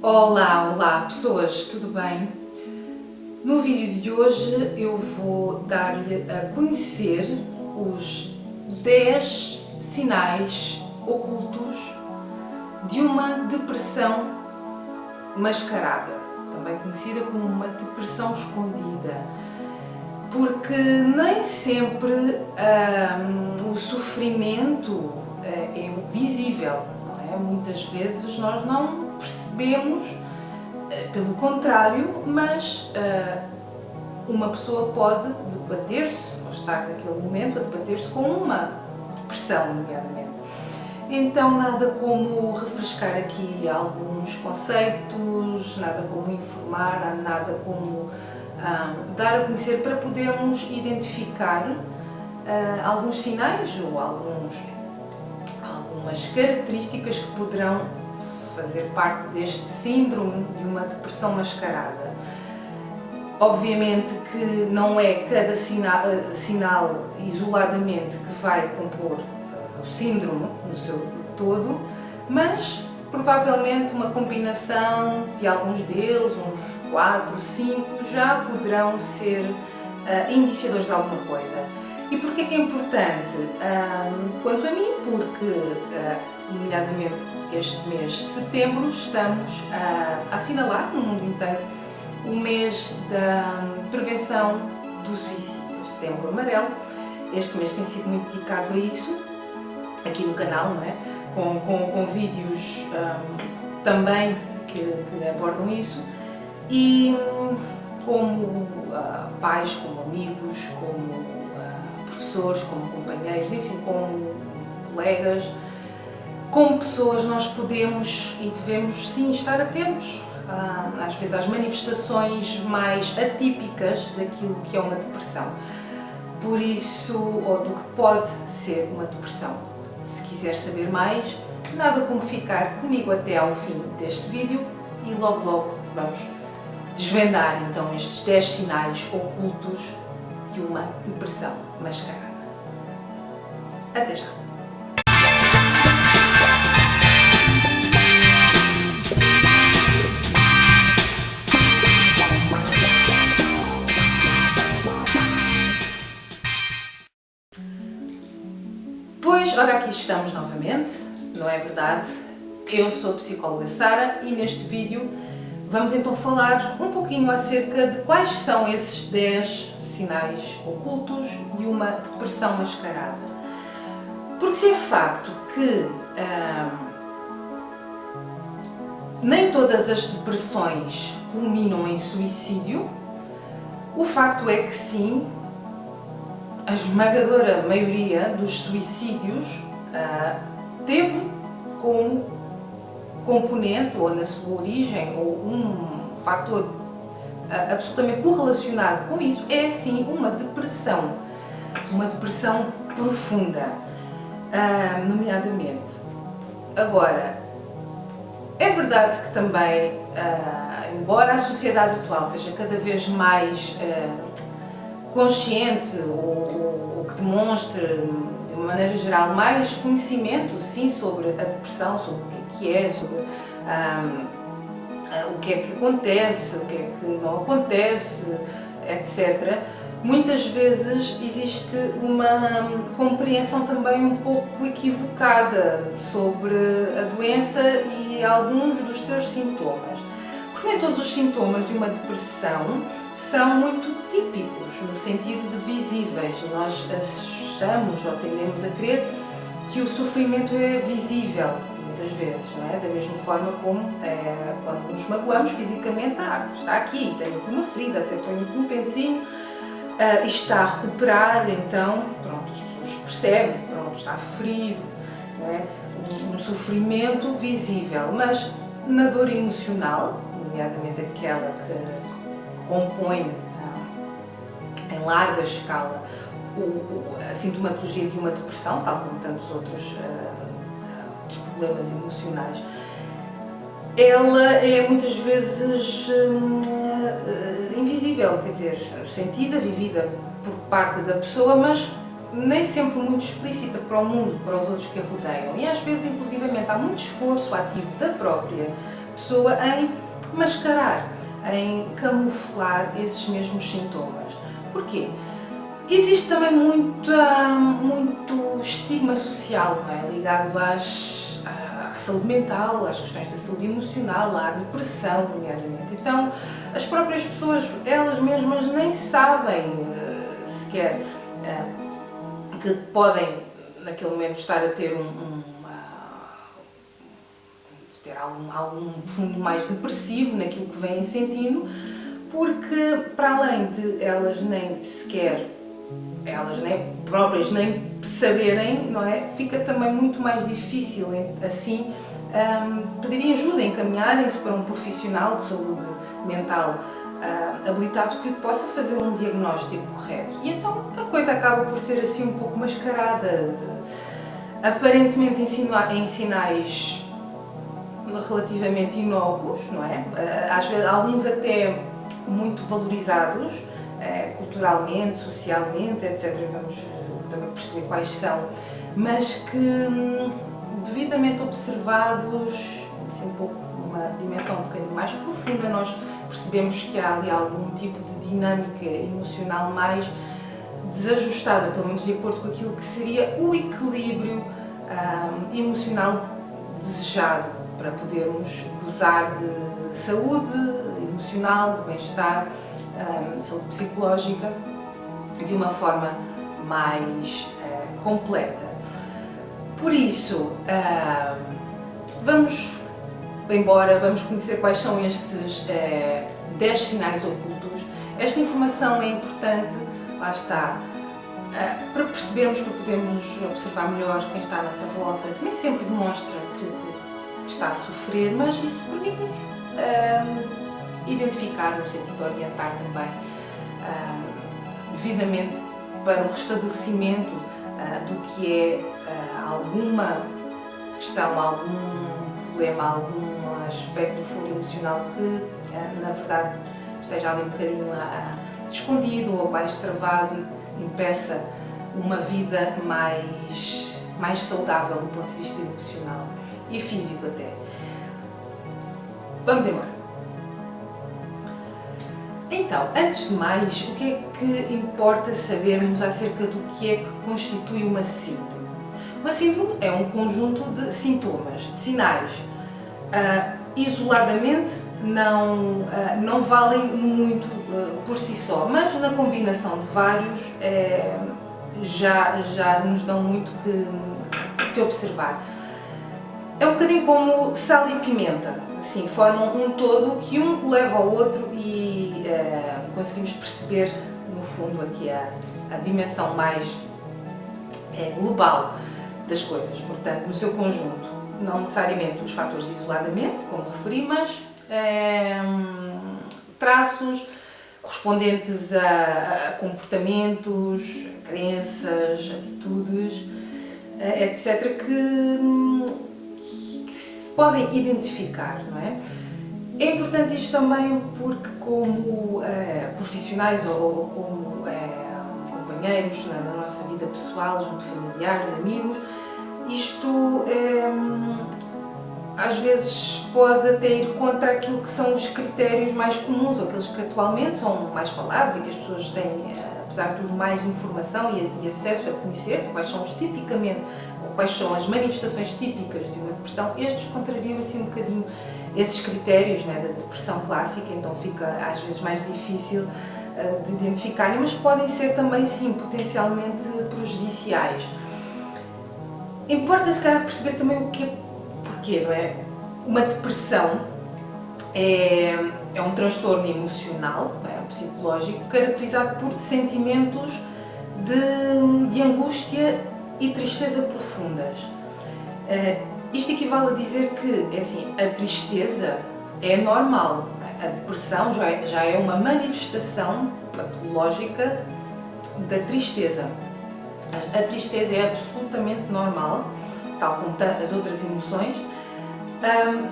Olá, olá pessoas, tudo bem? No vídeo de hoje eu vou dar-lhe a conhecer os 10 sinais ocultos de uma depressão mascarada, também conhecida como uma depressão escondida, porque nem sempre o sofrimento é visível, não é? Muitas vezes nós não percebemos, pelo contrário, mas uma pessoa pode debater-se, ou estar naquele momento a debater-se com uma depressão, nomeadamente. Então, nada como refrescar aqui alguns conceitos, nada como informar, nada como dar a conhecer para podermos identificar alguns sinais ou algumas características que poderão fazer parte deste síndrome de uma depressão mascarada. Obviamente que não é cada sinal isoladamente que vai compor o síndrome no seu todo, mas provavelmente uma combinação de alguns deles, uns 4, 5, já poderão ser indiciadores de alguma coisa. E porquê que é importante? Quanto a mim, porque, nomeadamente este mês de setembro, estamos a assinalar no mundo inteiro o mês da prevenção do suicídio, o Setembro Amarelo. Este mês tem sido muito dedicado a isso, aqui no canal, não é? Com vídeos também que abordam isso, e como pais, como amigos, como professores, como companheiros, enfim, como colegas, como pessoas, nós podemos e devemos sim estar atentos às vezes às manifestações mais atípicas daquilo que é uma depressão, por isso, ou do que pode ser uma depressão. Se quiser saber mais, nada como ficar comigo até ao fim deste vídeo e logo vamos desvendar então estes 10 sinais ocultos de uma depressão mascarada. Até já! Pois, ora, aqui estamos novamente, não é verdade? Eu sou a psicóloga Sara e neste vídeo vamos então falar um pouquinho acerca de quais são esses 10 sinais ocultos de uma depressão mascarada. Porque se é facto que nem todas as depressões culminam em suicídio, o facto é que sim, a esmagadora maioria dos suicídios teve como componente, ou na sua origem, ou um fator absolutamente correlacionado com isso, é sim uma depressão profunda, nomeadamente. Agora, é verdade que também, embora a sociedade atual seja cada vez mais consciente ou que demonstre, de uma maneira geral, mais conhecimento, sim, sobre a depressão, sobre o que é, sobre o que é que acontece, o que é que não acontece, etc. Muitas vezes existe uma compreensão também um pouco equivocada sobre a doença e alguns dos seus sintomas. Porque nem todos os sintomas de uma depressão são muito típicos, no sentido de visíveis. Nós achamos ou tendemos a crer que o sofrimento é visível, muitas vezes, não é? Da mesma forma como quando nos magoamos fisicamente, está aqui, tenho aqui uma ferida, até tenho aqui um pensinho, e está a recuperar, então, pronto, as pessoas percebem, pronto, está ferido, não é? Um sofrimento visível, mas na dor emocional, nomeadamente aquela que compõe em larga escala a sintomatologia de uma depressão, tal como tantos outros problemas emocionais, ela é muitas vezes invisível, quer dizer, sentida, vivida por parte da pessoa, mas nem sempre muito explícita para o mundo, para os outros que a rodeiam. E às vezes, inclusivamente, há muito esforço ativo da própria pessoa em mascarar, em camuflar esses mesmos sintomas. Porquê? Existe também muito estigma social, não é? Ligado à saúde mental, às questões da saúde emocional, à depressão, nomeadamente. Então, as próprias pessoas, elas mesmas nem sabem sequer que podem, naquele momento, estar a ter ter algum fundo mais depressivo naquilo que vêm sentindo, porque para além de elas nem próprias nem saberem, não é? Fica também muito mais difícil assim pedirem ajuda, encaminharem-se para um profissional de saúde mental habilitado que possa fazer um diagnóstico correto. E então a coisa acaba por ser assim um pouco mascarada, aparentemente em sinais relativamente inócuos, não é? Às vezes, alguns até muito valorizados culturalmente, socialmente, etc. Vamos também perceber quais são, mas que devidamente observados, assim, um pouco uma dimensão um bocadinho mais profunda, nós percebemos que há ali algum tipo de dinâmica emocional mais desajustada, pelo menos de acordo com aquilo que seria o equilíbrio emocional desejado para podermos gozar de saúde emocional, de bem-estar, saúde psicológica de uma forma mais completa. Por isso, vamos conhecer quais são estes 10 sinais ocultos. Esta informação é importante, lá está, para percebermos, para podermos observar melhor quem está à nossa volta, que nem sempre demonstra que está a sofrer, mas isso permite-nos identificar, no sentido de orientar também devidamente para o restabelecimento do que é alguma questão, algum problema, algum aspecto do fundo emocional que, na verdade, esteja ali um bocadinho escondido ou mais travado e que impeça uma vida mais saudável do ponto de vista emocional e físico até. Vamos embora. Então, antes de mais, o que é que importa sabermos acerca do que é que constitui uma síndrome? Uma síndrome é um conjunto de sintomas, de sinais. Isoladamente não valem muito por si só, mas na combinação de vários já nos dão muito que observar. É um bocadinho como sal e pimenta, assim, formam um todo que um leva ao outro e conseguimos perceber, no fundo, aqui a dimensão mais global das coisas. Portanto, no seu conjunto, não necessariamente os fatores isoladamente, como referi, mas traços correspondentes a comportamentos, crenças, atitudes, etc., que se podem identificar, não é? É importante isto também porque, como profissionais ou como companheiros na nossa vida pessoal, junto de familiares, amigos, isto às vezes pode até ir contra aquilo que são os critérios mais comuns, ou aqueles que atualmente são mais falados e que as pessoas têm, apesar de tudo, mais informação e acesso a conhecer, quais são quais são as manifestações típicas de uma depressão. Estes contrariam assim um bocadinho esses critérios, né, da depressão clássica, então fica às vezes mais difícil de identificar, mas podem ser também, sim, potencialmente prejudiciais. Importa, se calhar, perceber também porquê, não é? Uma depressão é um transtorno emocional, psicológico, caracterizado por sentimentos de angústia e tristeza profundas. Isto equivale a dizer que, assim, a tristeza é normal, a depressão já é uma manifestação patológica da tristeza. A tristeza é absolutamente normal, tal como as outras emoções,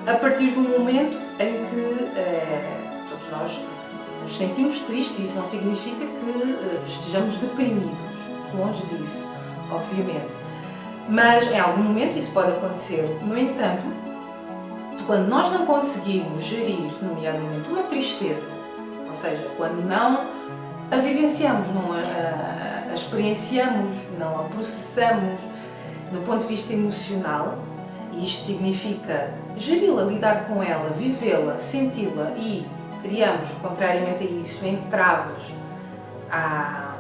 a partir do momento em que todos nós nos sentimos tristes. Isso não significa que estejamos deprimidos, longe disso, obviamente. Mas em algum momento isso pode acontecer. No entanto, Quando nós não conseguimos gerir, nomeadamente, uma tristeza, ou seja, quando não a vivenciamos, não a experienciamos, não a processamos do ponto de vista emocional, e isto significa geri-la, lidar com ela, vivê-la, senti-la, e criamos, contrariamente a isso, entraves, a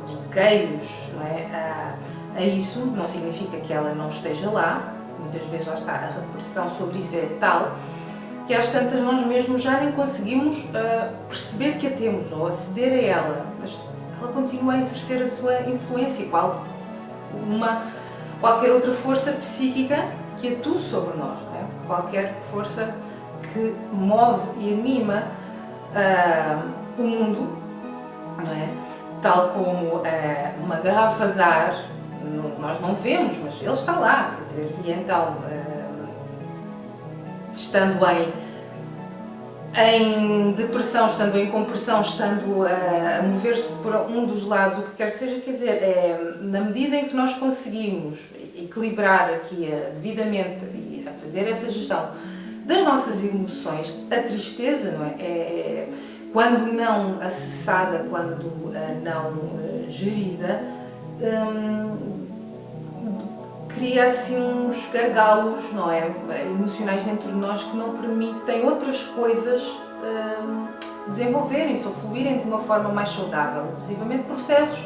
bloqueios, não é? A isso, não significa que ela não esteja lá. Muitas vezes lá está, a repressão sobre isso é tal que às tantas nós mesmos já nem conseguimos perceber que a temos ou aceder a ela, mas ela continua a exercer a sua influência, qualquer outra força psíquica que atue sobre nós, não é? Qualquer força que move e anima o mundo, não é? Tal como uma garrafa de ar, nós não vemos, mas ele está lá, quer dizer, e então, estando em depressão, estando em compressão, estando a mover-se por um dos lados, o que quer que seja, quer dizer, na medida em que nós conseguimos equilibrar aqui devidamente e a fazer essa gestão das nossas emoções, a tristeza, não é? Quando não acessada, quando não gerida, cria assim uns gargalos, não é, emocionais dentro de nós que não permitem outras coisas desenvolverem-se ou fluírem de uma forma mais saudável, inclusivamente processos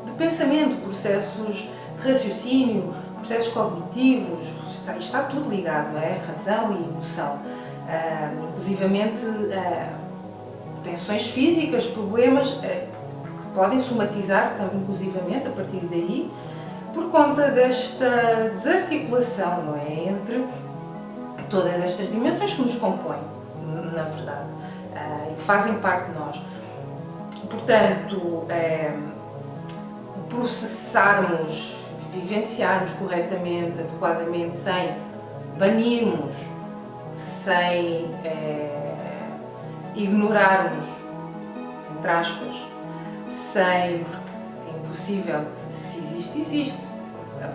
de pensamento, processos de raciocínio, processos cognitivos, está tudo ligado, não é? Razão e emoção, inclusivamente tensões físicas, problemas que podem somatizar também, inclusivamente, a partir daí, por conta desta desarticulação, não é? Entre todas estas dimensões que nos compõem, na verdade, e que fazem parte de nós. Portanto, processarmos, vivenciarmos corretamente, adequadamente, sem banirmos, sem ignorarmos, entre aspas, sem, porque é impossível, se existe, existe.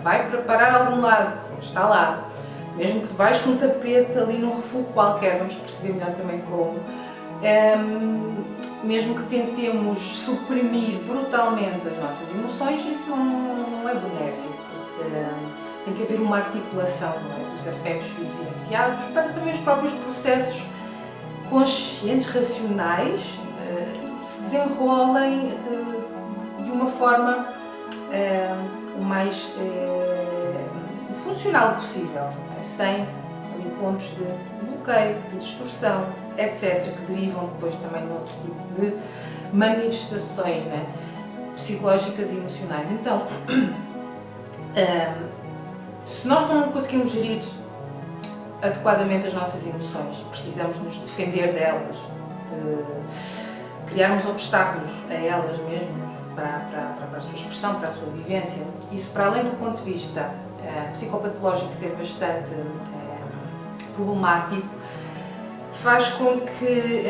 Vai para parar a algum lado, está lá. Mesmo que debaixo de um tapete, ali num refúgio qualquer, vamos perceber melhor também como. Mesmo que tentemos suprimir brutalmente as nossas emoções, isso não é benéfico, porque tem que haver uma articulação, não é, dos afetos vivenciados para também os próprios processos conscientes, racionais, se desenrolem de uma forma o mais funcional possível, sem pontos de bloqueio, de distorção, etc., que derivam depois também de outro tipo de manifestações, né, psicológicas e emocionais. Então, se nós não conseguimos gerir adequadamente as nossas emoções, precisamos nos defender delas, de criarmos obstáculos a elas mesmas para a sua expressão, para a sua vivência. Isso, para além do ponto de vista psicopatológico ser bastante problemático, faz com que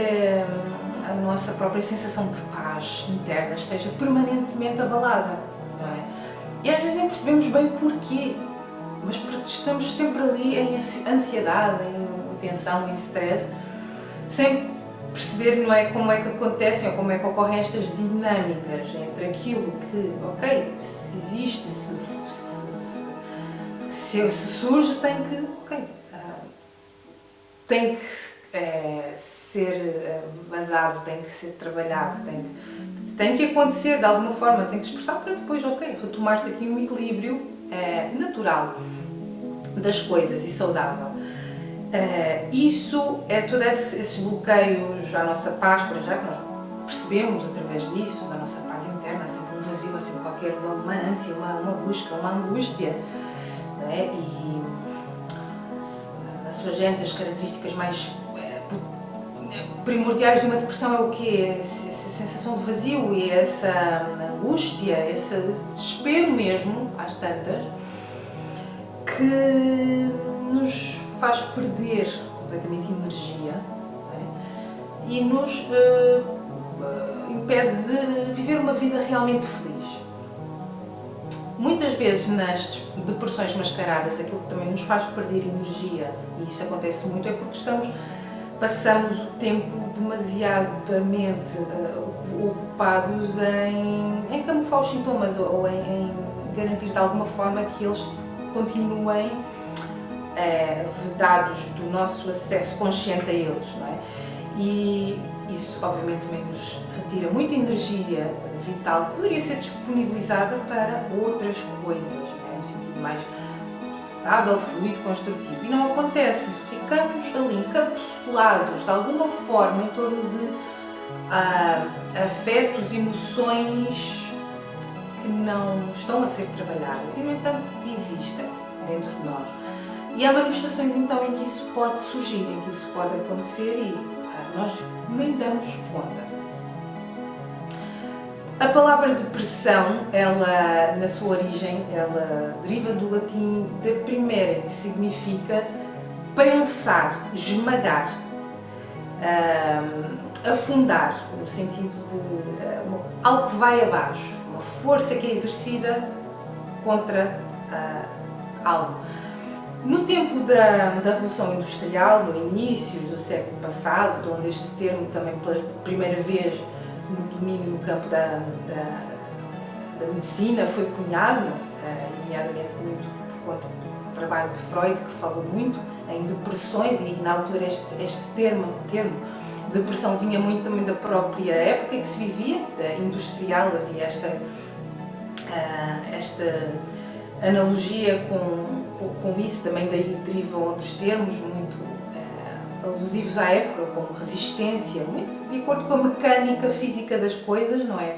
a nossa própria sensação de paz interna esteja permanentemente abalada, não é? E às vezes nem percebemos bem o porquê, mas estamos sempre ali em ansiedade, em tensão, em stress, sem perceber, não é, como é que acontecem ou como é que ocorrem estas dinâmicas entre aquilo que, ok, se existe, se surge, tem que ser vazado, tem que ser trabalhado, tem que acontecer de alguma forma, tem que se expressar para depois, ok, retomar-se aqui um equilíbrio natural das coisas e saudável. Isso é todos esses bloqueios à nossa paz, para já que nós percebemos através disso, da nossa paz interna, há sempre um vazio, há sempre uma ânsia, uma busca, uma angústia, não é? E na sua gênese, as características mais primordiais de uma depressão é o quê? Essa sensação de vazio e essa angústia, esse desespero mesmo, às tantas, que nos faz perder completamente energia, não é? E nos impede de viver uma vida realmente feliz. Muitas vezes nas depressões mascaradas, aquilo que também nos faz perder energia, e isso acontece muito, é porque passamos o tempo demasiadamente ocupados em camuflar os sintomas ou em garantir de alguma forma que eles continuem vedados do nosso acesso consciente a eles, não é? E isso obviamente também nos retira muita energia vital que poderia ser disponibilizada para outras coisas, não é? No sentido mais saudável, fluido, construtivo. E não acontece, ficamos ali encapsulados de alguma forma em torno de afetos, emoções que não estão a ser trabalhadas e, no entanto, existem dentro de nós. E há manifestações então em que isso pode surgir, em que isso pode acontecer e nós nem damos conta. A palavra depressão, ela, na sua origem, ela deriva do latim deprimere, que significa prensar, esmagar, afundar, no sentido de algo que vai abaixo, uma força que é exercida contra algo. No tempo da Revolução Industrial, no início do século passado, onde este termo também pela primeira vez no domínio no campo da medicina foi cunhado, nomeadamente muito por conta do trabalho de Freud, que falou muito em depressões, e na altura este termo depressão vinha muito também da própria época em que se vivia, da industrial, havia esta analogia com isso, também daí derivam outros termos muito alusivos à época, como resistência, muito de acordo com a mecânica física das coisas, não é?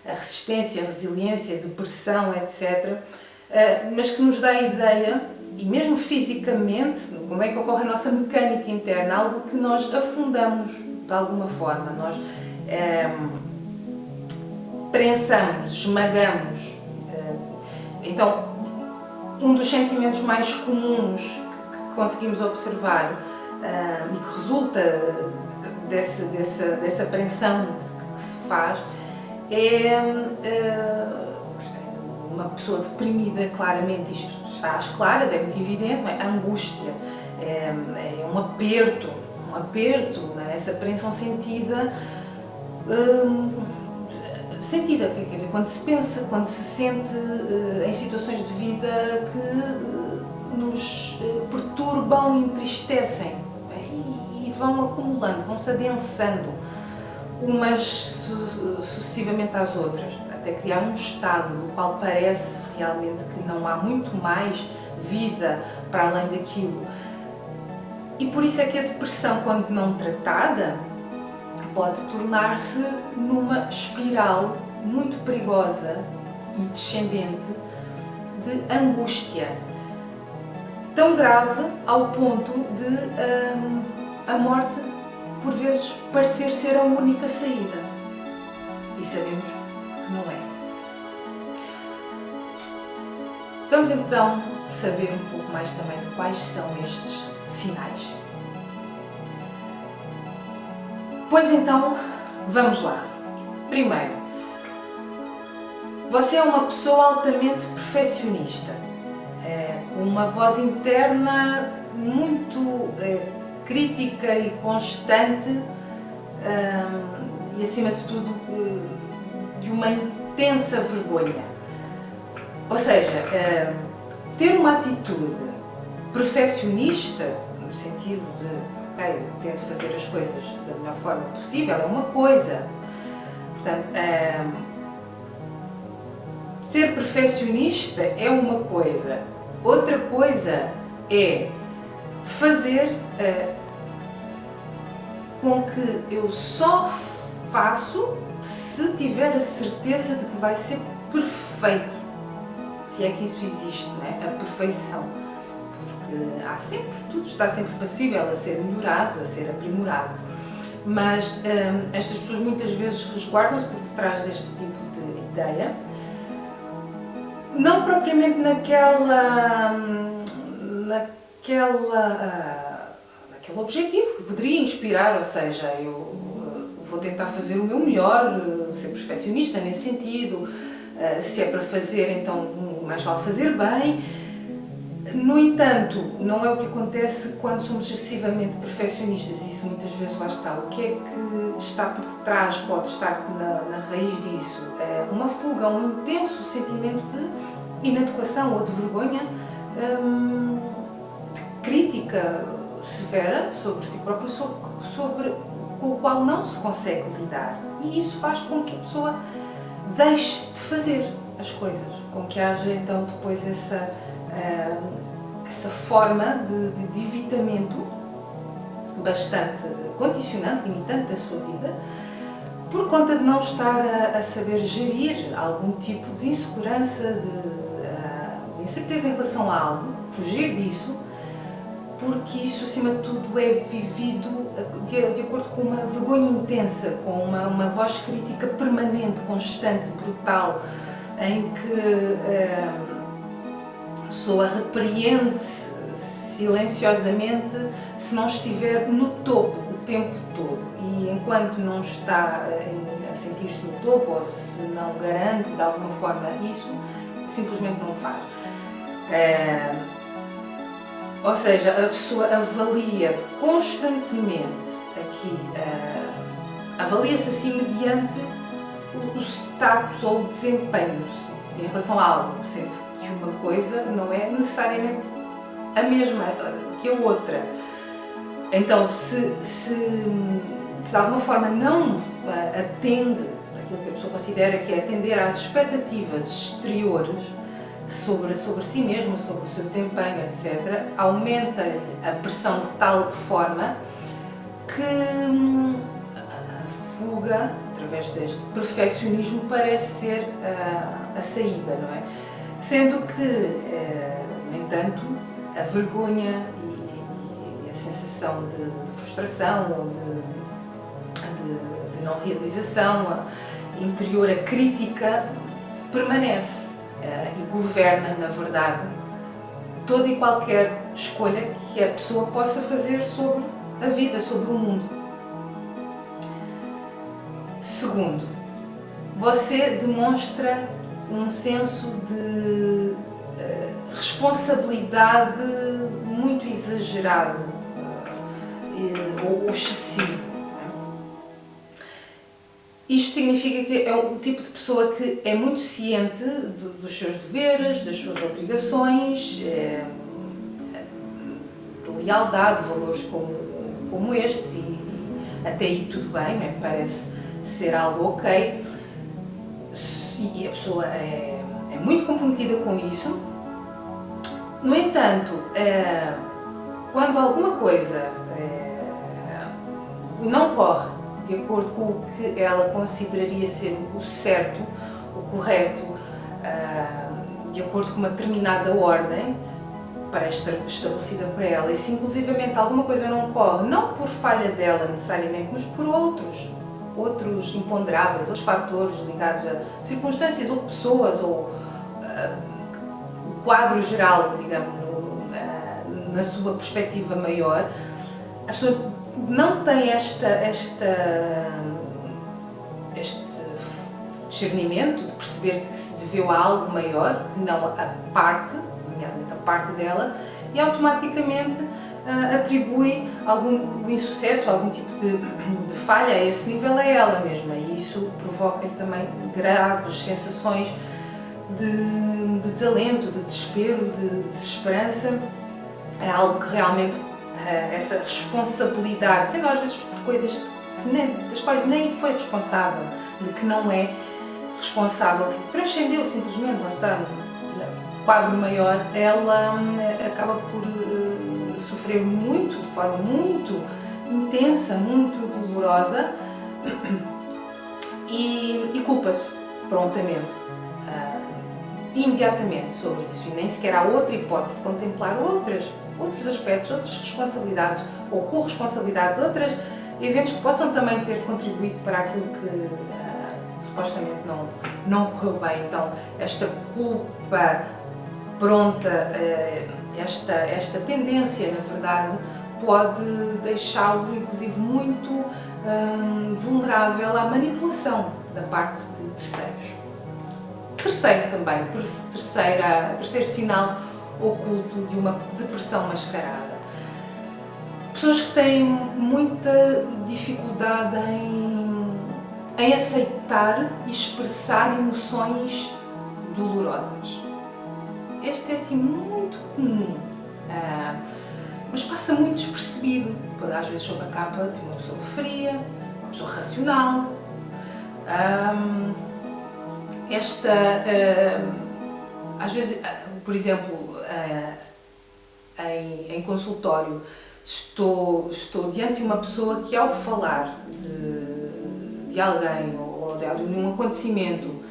A resistência, a resiliência, a depressão, etc. Mas que nos dá a ideia, e mesmo fisicamente, como é que ocorre a nossa mecânica interna, algo que nós afundamos de alguma forma, nós prensamos, esmagamos. Então, um dos sentimentos mais comuns que conseguimos observar e que resulta dessa apreensão que se faz é uma pessoa deprimida, claramente, isto está às claras, é muito evidente, é? A angústia, é um aperto, não é? Essa apreensão sentida, quer dizer, quando se pensa, quando se sente em situações de vida que nos perturbam e entristecem, e vão acumulando, vão-se adensando umas sucessivamente às outras, até criar um estado no qual parece realmente que não há muito mais vida para além daquilo. E por isso é que a depressão, quando não tratada, pode tornar-se numa espiral muito perigosa e descendente de angústia, tão grave ao ponto de a morte por vezes parecer ser a única saída, e sabemos que não é. Vamos então saber um pouco mais também de quais são estes sinais. Pois então, vamos lá. Primeiro, você é uma pessoa altamente perfeccionista, com uma voz interna muito crítica e constante, e acima de tudo de uma intensa vergonha. Ou seja, ter uma atitude perfeccionista, no sentido de eu tento fazer as coisas da melhor forma possível, é uma coisa. Portanto, ser perfeccionista é uma coisa. Outra coisa é fazer com que eu só faço se tiver a certeza de que vai ser perfeito. Se é que isso existe, não é? A perfeição. Porque tudo está sempre passível a ser melhorado, a ser aprimorado. Mas estas pessoas muitas vezes resguardam-se por detrás deste tipo de ideia, não propriamente naquele objetivo que poderia inspirar, ou seja, eu vou tentar fazer o meu melhor, ser perfeccionista nesse sentido. Se é para fazer então mais vale fazer bem. No entanto, não é o que acontece quando somos excessivamente perfeccionistas, isso muitas vezes lá está. O que é que está por detrás, pode estar na raiz disso? É uma fuga, um intenso sentimento de inadequação ou de vergonha, de crítica severa sobre si próprio, sobre com o qual não se consegue lidar. E isso faz com que a pessoa deixe de fazer as coisas, com que haja então depois essa forma de evitamento bastante condicionante, limitante da sua vida, por conta de não estar a saber gerir algum tipo de insegurança, de incerteza em relação a algo, fugir disso, porque isso acima de tudo é vivido de acordo com uma vergonha intensa, com uma voz crítica permanente, constante, brutal, em que a pessoa repreende-se silenciosamente se não estiver no topo o tempo todo, e enquanto não está a sentir-se no topo ou se não garante de alguma forma isso, simplesmente não faz. Ou seja, a pessoa avalia constantemente aqui, avalia-se assim mediante o status ou o desempenho em relação a algo, sendo que uma coisa não é necessariamente a mesma que a outra. Então, se de alguma forma não atende aquilo que a pessoa considera que é atender às expectativas exteriores sobre si mesma, sobre o seu desempenho, etc., aumenta-lhe a pressão de tal forma que a fuga, através deste perfeccionismo, parece ser a saída, não é? Sendo que, no entanto, a vergonha e a sensação de frustração ou de não realização interior, a crítica, permanece e governa, na verdade, toda e qualquer escolha que a pessoa possa fazer sobre a vida, sobre o mundo. Segundo, você demonstra um senso de responsabilidade muito exagerado ou excessivo. Isto significa que é o tipo de pessoa que é muito ciente dos seus deveres, das suas obrigações, de lealdade, valores como estes, e até aí tudo bem, né? Parece ser algo ok, e a pessoa é muito comprometida com isso. No entanto, quando alguma coisa não corre de acordo com o que ela consideraria ser o certo, o correto, de acordo com uma determinada ordem estabelecida para ela, e se inclusivamente alguma coisa não corre, não por falha dela necessariamente, mas por outros imponderáveis, outros fatores ligados a circunstâncias ou pessoas, ou o quadro geral, digamos, na sua perspectiva maior, a pessoa não tem este discernimento de perceber que se deveu a algo maior, que não a parte, nomeadamente a parte dela, e automaticamente atribui algum insucesso, algum tipo de falha a esse nível a ela mesma, e isso provoca-lhe também graves sensações de desalento, de desespero, de desesperança. É algo que realmente essa responsabilidade, sendo às vezes por coisas das quais nem foi responsável, de que não é responsável, que transcendeu simplesmente, lá está, no quadro maior, ela acaba por sofrer muito, de forma muito intensa, muito dolorosa, e culpa-se prontamente, imediatamente sobre isso, e nem sequer há outra hipótese de contemplar outros aspectos, outras responsabilidades ou corresponsabilidades, outros eventos que possam também ter contribuído para aquilo que supostamente não correu bem. Então, esta culpa pronta, esta tendência, na verdade, pode deixá-lo, inclusive, muito vulnerável à manipulação da parte de terceiros. terceiro também, terceiro sinal oculto de uma depressão mascarada. Pessoas que têm muita dificuldade em aceitar e expressar emoções dolorosas. Este é assim muito comum, mas passa muito despercebido, às vezes sob a capa de uma pessoa fria, uma pessoa racional. Às vezes, por exemplo, em consultório, estou diante de uma pessoa que, ao falar de alguém ou de um acontecimento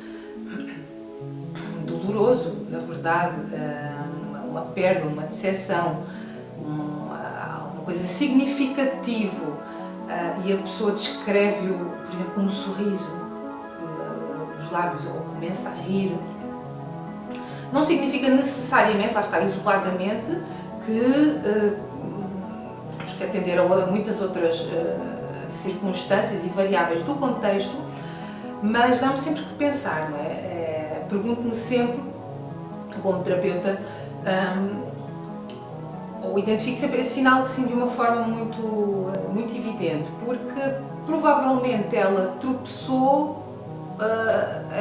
doloroso, na verdade, uma perda, uma decepção, uma coisa significativa, e a pessoa descreve-o, por exemplo, com um sorriso nos lábios ou começa a rir, não significa necessariamente, lá está, isoladamente, que temos que atender a muitas outras circunstâncias e variáveis do contexto, mas dá-me sempre que pensar, não é? Pergunto-me sempre, como terapeuta, ou identifico sempre esse sinal assim, de uma forma muito evidente, porque provavelmente ela tropeçou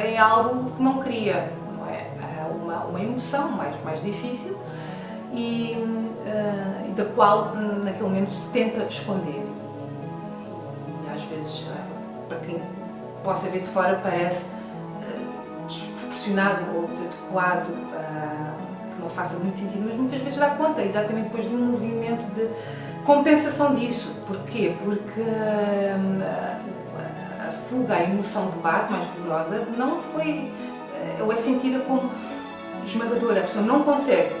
em algo que não queria, não é? Uma emoção mais difícil e da qual naquele momento se tenta esconder. E às vezes, para quem possa ver de fora, parece desproporcionado ou desadequado, que não faça muito sentido, mas muitas vezes dá conta, exatamente depois de um movimento de compensação disso. Porquê? Porque a fuga, a emoção de base mais dolorosa, não foi, ou é sentida como esmagadora, a pessoa não consegue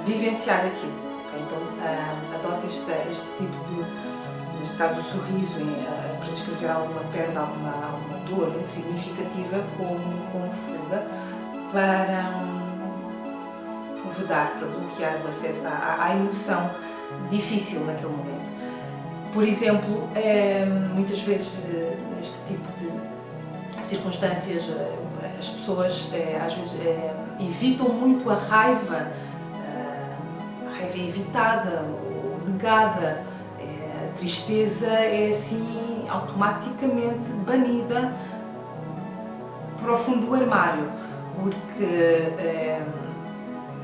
vivenciar aquilo. Então adota este tipo de, neste caso o sorriso, para descrever alguma perda, alguma dor significativa como fuga, para vedar, para bloquear o acesso à emoção difícil naquele momento. Por exemplo, muitas vezes neste tipo de circunstâncias as pessoas às vezes evitam muito a raiva. A raiva é evitada ou negada, a tristeza é assim automaticamente banida para o fundo do armário, porque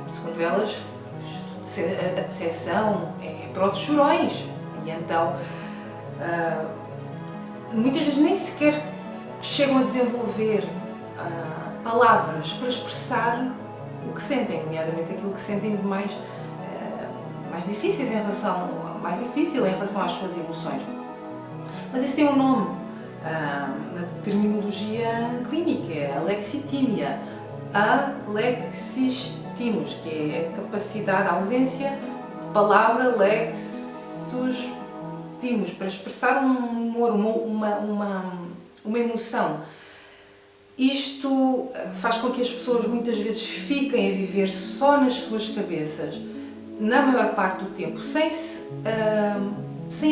segundo elas a decepção é para os chorões, e então muitas vezes nem sequer chegam a desenvolver palavras para expressar o que sentem, nomeadamente aquilo que sentem de mais difícil em relação às suas emoções. Mas isso tem um nome na terminologia clínica, é a lexitimia. Alexistimus, que é a capacidade, a ausência de palavra, lexus timus, para expressar um humor, uma emoção. Isto faz com que as pessoas muitas vezes fiquem a viver só nas suas cabeças, na maior parte do tempo, sem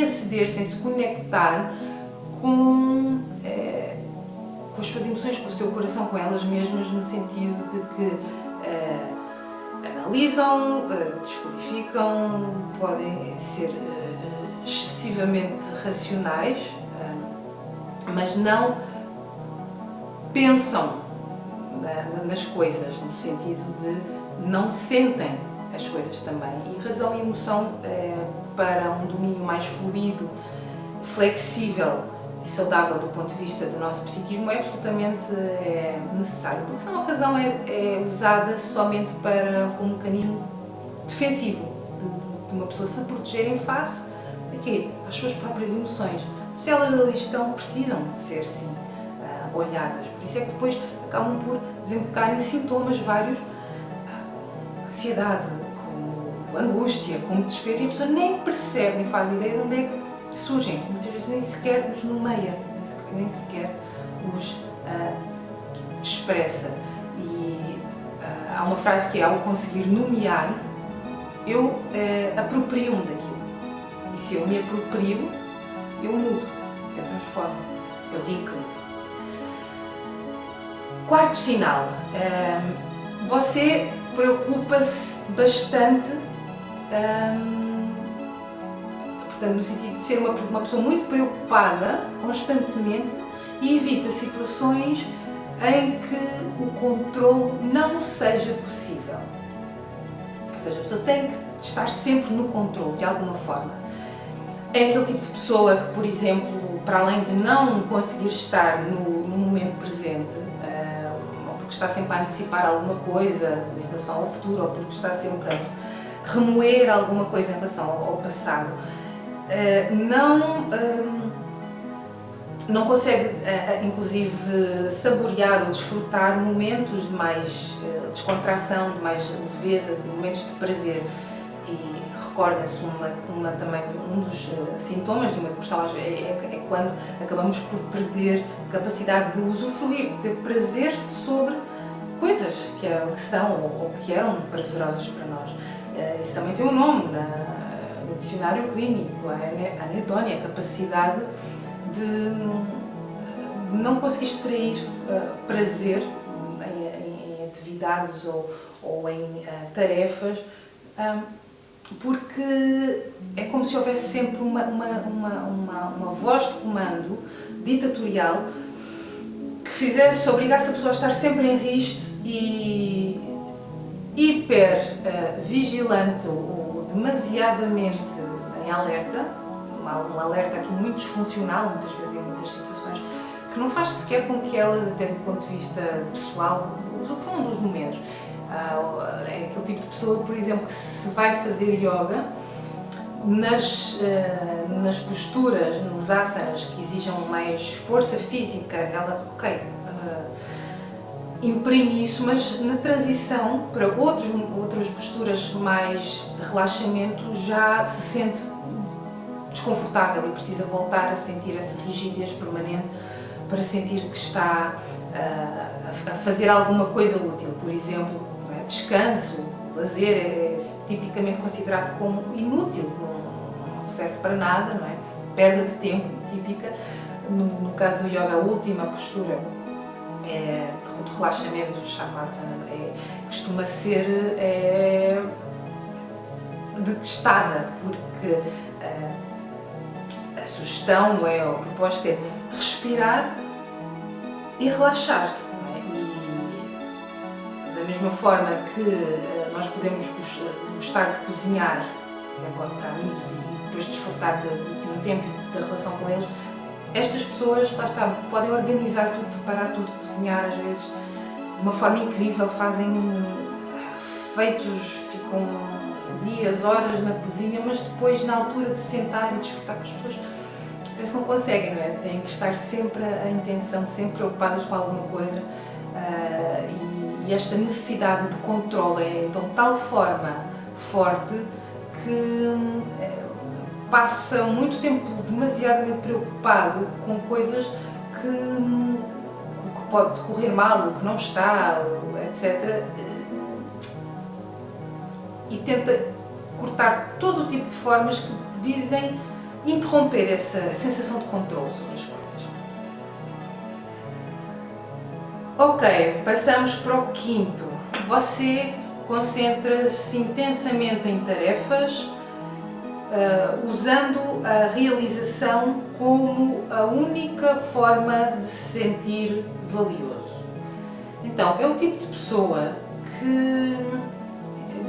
aceder, sem se conectar com as suas emoções, com o seu coração, com elas mesmas, no sentido de que analisam, descodificam, podem ser excessivamente racionais, mas não pensam nas coisas, no sentido de não sentem as coisas também. E razão e emoção, para um domínio mais fluido, flexível e saudável do ponto de vista do nosso psiquismo, é absolutamente necessário, porque senão a razão é usada somente para um mecanismo defensivo, de uma pessoa se proteger em face a quê? Às suas próprias emoções. Se elas ali estão, precisam ser sim olhadas. Por isso é que depois acabam por desembocar em sintomas vários, como ansiedade, como angústia, como desespero, e a pessoa nem percebe, nem faz ideia de onde é que surgem. Muitas vezes nem sequer os nomeia, nem sequer os expressa. E há uma frase que é: ao conseguir nomear, eu aproprio-me daquilo. E se eu me aproprio, eu mudo, eu transformo, eu recrio. Quarto sinal, você preocupa-se bastante, portanto, no sentido de ser uma pessoa muito preocupada constantemente e evita situações em que o controle não seja possível. Ou seja, a pessoa tem que estar sempre no controle, de alguma forma. É aquele tipo de pessoa que, por exemplo, para além de não conseguir estar no momento presente, ou porque está sempre a antecipar alguma coisa em relação ao futuro, ou porque está sempre a remoer alguma coisa em relação ao passado, não consegue, inclusive, saborear ou desfrutar momentos de mais descontração, de mais leveza, de momentos de prazer. E recordem-se, também um dos sintomas de uma depressão é quando acabamos por perder a capacidade de usufruir, de ter prazer sobre coisas que são ou que eram prazerosas para nós. Isso também tem um nome no dicionário clínico, a anedónia, a capacidade de não conseguir extrair prazer em atividades ou em tarefas, porque é como se houvesse sempre uma voz de comando ditatorial que obrigasse a pessoa a estar sempre em risco e hiper vigilante ou demasiadamente em alerta, um alerta aqui muito disfuncional, muitas vezes em muitas situações, que não faz sequer com que elas, até do ponto de vista pessoal, usufruam dos momentos. É aquele tipo de pessoa, por exemplo, que se vai fazer yoga, nas posturas, nos asanas que exijam mais força física, ela, imprime isso, mas na transição para outras posturas mais de relaxamento já se sente desconfortável e precisa voltar a sentir essa rigidez permanente para sentir que está a fazer alguma coisa útil. Por exemplo, descanso, lazer é tipicamente considerado como inútil, não serve para nada, não é? Perda de tempo típica. No caso do yoga, a última postura de relaxamento, o shavasana, costuma ser detestada, porque a sugestão, não é? A proposta é respirar e relaxar. Da mesma forma que nós podemos gostar de cozinhar, por exemplo, para amigos e depois desfrutar do tempo e da relação com eles, estas pessoas, lá está, podem organizar tudo, preparar tudo, cozinhar, às vezes, de uma forma incrível, ficam dias, horas na cozinha, mas depois, na altura de sentar e desfrutar com as pessoas, parece que não conseguem, não é? Têm que estar sempre em tensão, sempre preocupadas com alguma coisa, e esta necessidade de controle é então de tal forma forte que passa muito tempo demasiadamente preocupado com coisas que pode correr mal, o que não está, etc. E tenta cortar todo o tipo de formas que visem interromper essa sensação de controle sobre as coisas. Ok, passamos para o quinto. Você concentra-se intensamente em tarefas, usando a realização como a única forma de se sentir valioso. Então, é o tipo de pessoa que,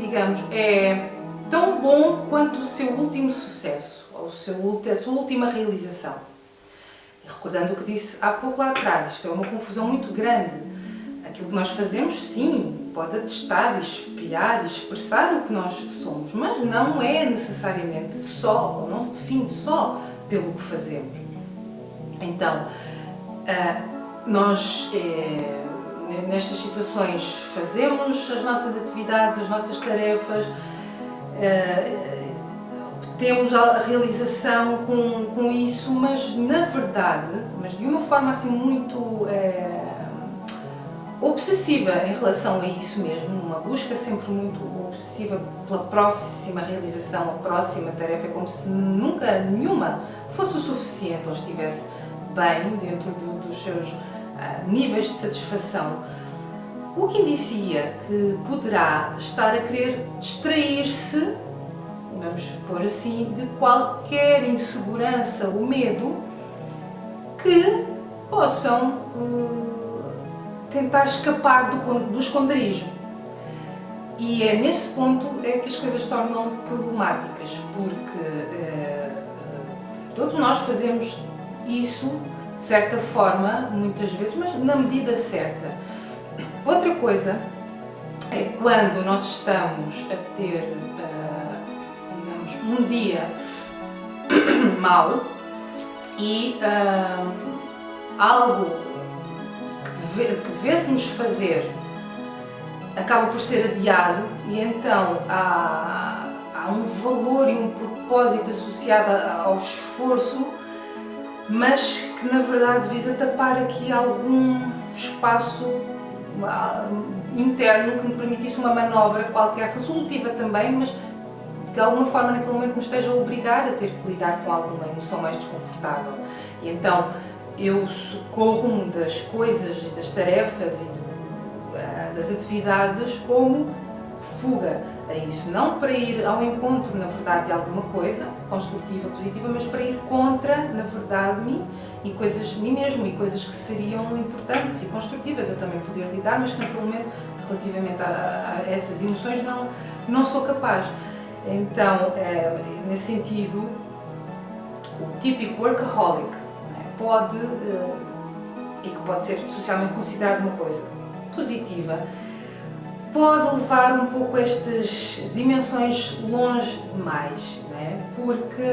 digamos, é tão bom quanto o seu último sucesso, ou a sua última realização. E recordando o que disse há pouco lá atrás, isto é uma confusão muito grande. Aquilo que nós fazemos, sim, pode atestar, espelhar, expressar o que nós somos, mas não é necessariamente só, ou não se define só pelo que fazemos. Então, nós, nestas situações, fazemos as nossas atividades, as nossas tarefas, temos a realização com isso, mas na verdade, de uma forma assim muito obsessiva em relação a isso mesmo, uma busca sempre muito obsessiva pela próxima realização, a próxima tarefa, como se nunca nenhuma fosse o suficiente ou estivesse bem dentro dos seus níveis de satisfação, o que indicia que poderá estar a querer distrair-se, vamos pôr assim, de qualquer insegurança ou medo que possam tentar escapar do esconderijo. E é nesse ponto é que as coisas se tornam problemáticas, porque todos nós fazemos isso de certa forma, muitas vezes, mas na medida certa. Outra coisa é quando nós estamos a ter, digamos, um dia mau e algo que devêssemos fazer acaba por ser adiado e então há um valor e um propósito associado ao esforço, mas que na verdade visa tapar aqui algum espaço interno que me permitisse uma manobra qualquer, resolutiva também, mas de alguma forma naquele momento me esteja a obrigar a ter que lidar com alguma emoção mais desconfortável. E então eu socorro-me das coisas e das tarefas e das atividades como fuga a isso, não para ir ao encontro, na verdade, de alguma coisa construtiva, positiva, mas para ir contra, na verdade, mim e coisas de mim mesmo e coisas que seriam importantes e construtivas, eu também poder lidar, mas que naquele momento, relativamente a essas emoções, não sou capaz. Então, nesse sentido, o típico workaholic pode, e que pode ser socialmente considerado uma coisa positiva, pode levar um pouco estas dimensões longe demais, não é? Porque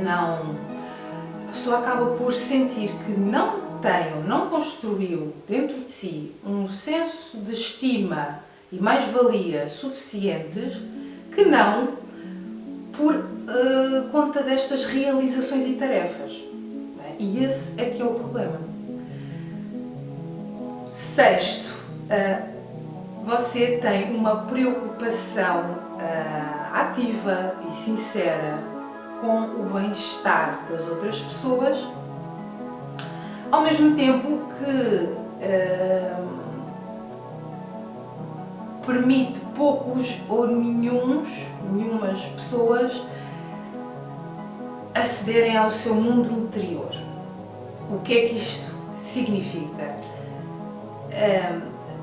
a pessoa acaba por sentir que não tem ou não construiu dentro de si um senso de estima e mais-valia suficientes, que não por conta destas realizações e tarefas. Não é? E esse é que é o problema. Sexto, você tem uma preocupação ativa e sincera com o bem-estar das outras pessoas, ao mesmo tempo que permite poucos ou nenhumas pessoas acederem ao seu mundo interior. O que é que isto significa?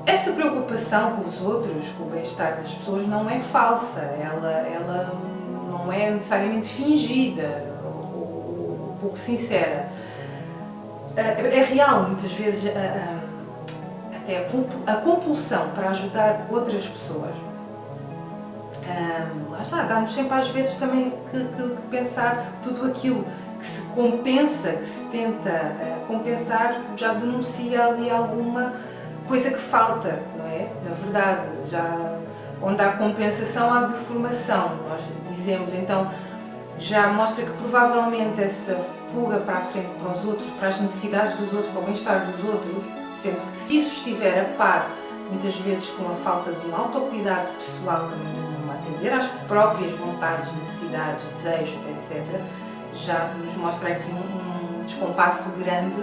Essa preocupação com os outros, com o bem-estar das pessoas, não é falsa, ela não é necessariamente fingida ou pouco sincera. É real, muitas vezes, até a compulsão para ajudar outras pessoas. Lá está, dá-nos sempre às vezes também que pensar tudo aquilo que se compensa, que se tenta compensar, já denuncia ali alguma coisa que falta, não é? Na verdade, onde há compensação há deformação, nós dizemos, então já mostra que provavelmente essa fuga para a frente, para os outros, para as necessidades dos outros, para o bem-estar dos outros, sendo que se isso estiver a par, muitas vezes com a falta de um autocuidado pessoal, também de atender às próprias vontades, necessidades, desejos, etc., já nos mostra aqui um descompasso grande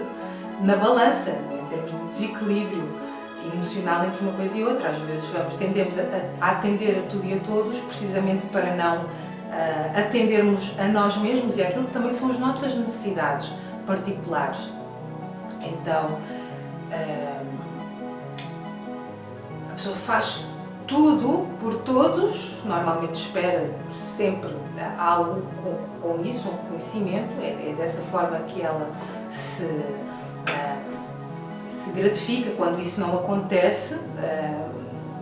na balança, em termos de desequilíbrio emocional entre uma coisa e outra. Às vezes tendemos a atender a tudo e a todos precisamente para não atendermos a nós mesmos e àquilo que também são as nossas necessidades particulares. Então, a pessoa faz tudo por todos, normalmente espera sempre algo com isso, um reconhecimento, é dessa forma que ela se gratifica quando isso não acontece,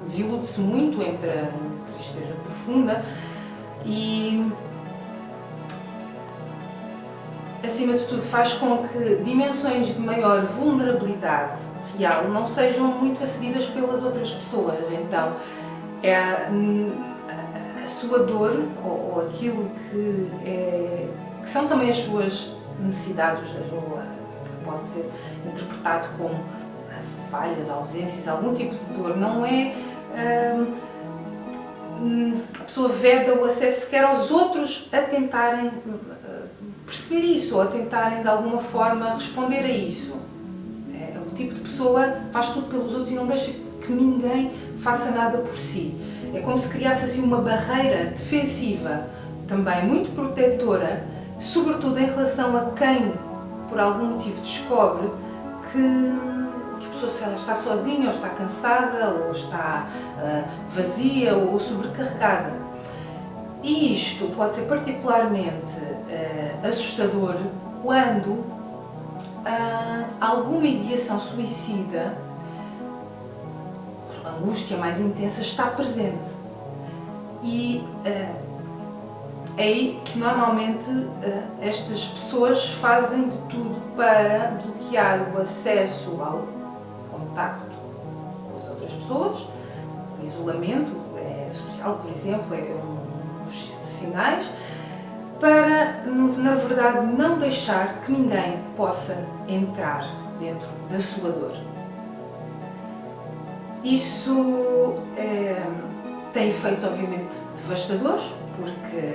desilude-se muito, entra em tristeza profunda e, acima de tudo, faz com que dimensões de maior vulnerabilidade real não sejam muito acedidas pelas outras pessoas. Então, a sua dor ou aquilo que são também as suas necessidades, que pode ser interpretado como falhas, ausências, algum tipo de dor, não é a pessoa veda o acesso sequer aos outros a tentarem perceber isso ou a tentarem de alguma forma responder a isso. tipo de pessoa faz tudo pelos outros e não deixa que ninguém faça nada por si. É como se criasse assim uma barreira defensiva, também muito protetora, sobretudo em relação a quem, por algum motivo, descobre que a pessoa está sozinha, ou está cansada, ou está vazia, ou sobrecarregada. E isto pode ser particularmente assustador quando alguma ideação suicida, a angústia mais intensa, está presente. E é aí que normalmente estas pessoas fazem de tudo para bloquear o acesso ao contacto com as outras pessoas. O isolamento social, por exemplo, é um dos sinais, para, na verdade, não deixar que ninguém possa entrar dentro da sua dor. Isso tem efeitos, obviamente, devastadores, porque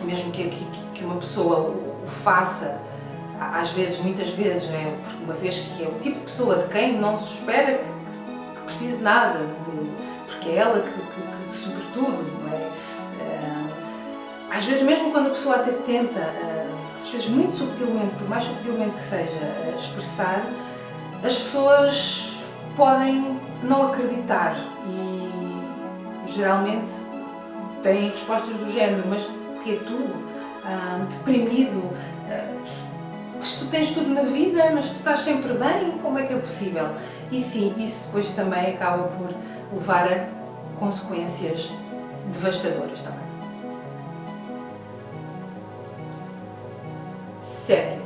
mesmo que uma pessoa o faça, às vezes, muitas vezes, porque uma vez que é o tipo de pessoa de quem não se espera que precise de nada, porque é ela que sobretudo, não é? Às vezes, mesmo quando a pessoa até tenta, às vezes muito subtilmente, por mais subtilmente que seja, expressar, as pessoas podem não acreditar e geralmente têm respostas do género: mas o que é tu? Deprimido? Mas tu tens tudo na vida, mas tu estás sempre bem? Como é que é possível? E sim, isso depois também acaba por levar a consequências devastadoras também. Sétimo,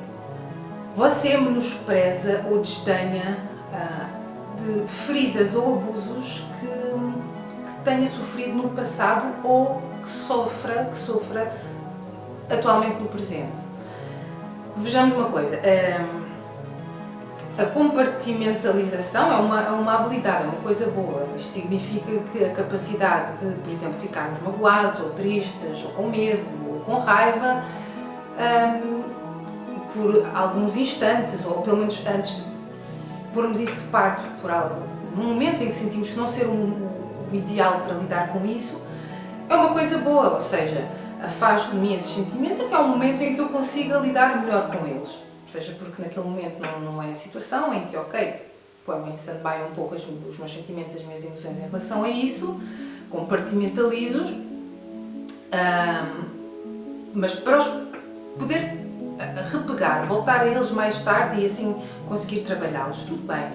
você menospreza ou desdenha de feridas ou abusos que tenha sofrido no passado ou que sofra atualmente no presente. Vejamos uma coisa, a compartimentalização é uma habilidade, é uma coisa boa. Isto significa que a capacidade de, por exemplo, ficarmos magoados ou tristes, ou com medo, ou com raiva, por alguns instantes, ou pelo menos antes de pormos isso de parte por algo, num momento em que sentimos que não ser o ideal para lidar com isso, é uma coisa boa, ou seja, afasto de mim esses sentimentos até ao momento em que eu consiga lidar melhor com eles. Seja porque naquele momento não é a situação em que, ok, põe-me em stand-by um pouco os meus sentimentos, as minhas emoções em relação a isso, compartimentalizo-os, mas para os poder repegar, voltar a eles mais tarde e assim conseguir trabalhá-los, tudo bem.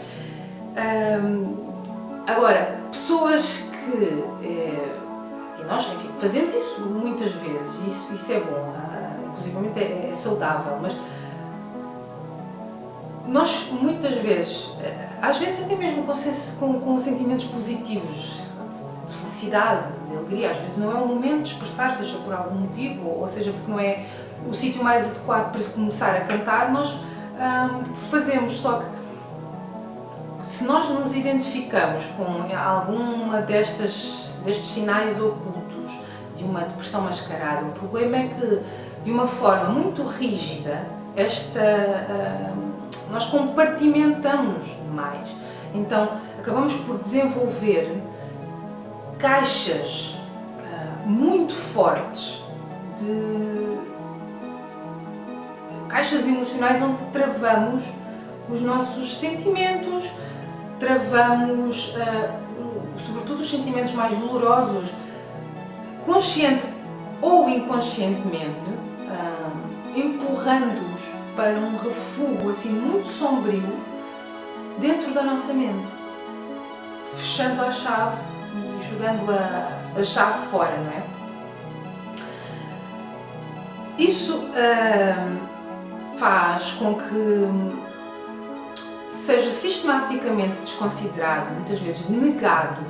Agora, pessoas que, e nós, enfim, fazemos isso muitas vezes, isso é bom, inclusive é saudável, mas nós muitas vezes, às vezes até mesmo com sentimentos positivos, de felicidade, de alegria, às vezes não é o momento de expressar, seja por algum motivo, ou seja porque não é o sítio mais adequado para se começar a cantar, nós fazemos. Só que se nós nos identificamos com alguma destes sinais ocultos de uma depressão mascarada, o problema é que, de uma forma muito rígida, nós compartimentamos demais. Então, acabamos por desenvolver caixas muito fortes caixas emocionais onde travamos os nossos sentimentos, travamos sobretudo os sentimentos mais dolorosos, consciente ou inconscientemente, empurrando-os para um refúgio assim muito sombrio dentro da nossa mente, fechando a chave e jogando a chave fora, não é? Isso faz com que seja sistematicamente desconsiderado, muitas vezes negado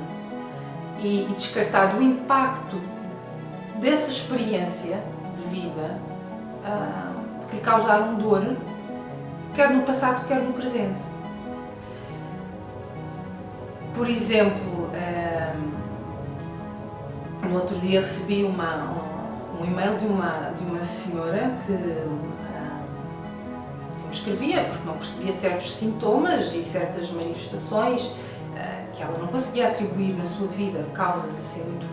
e descartado o impacto dessa experiência de vida que lhe causaram dor, quer no passado, quer no presente. Por exemplo, no outro dia recebi um e-mail de uma senhora que escrevia, porque não percebia certos sintomas e certas manifestações que ela não conseguia atribuir na sua vida, causas assim muito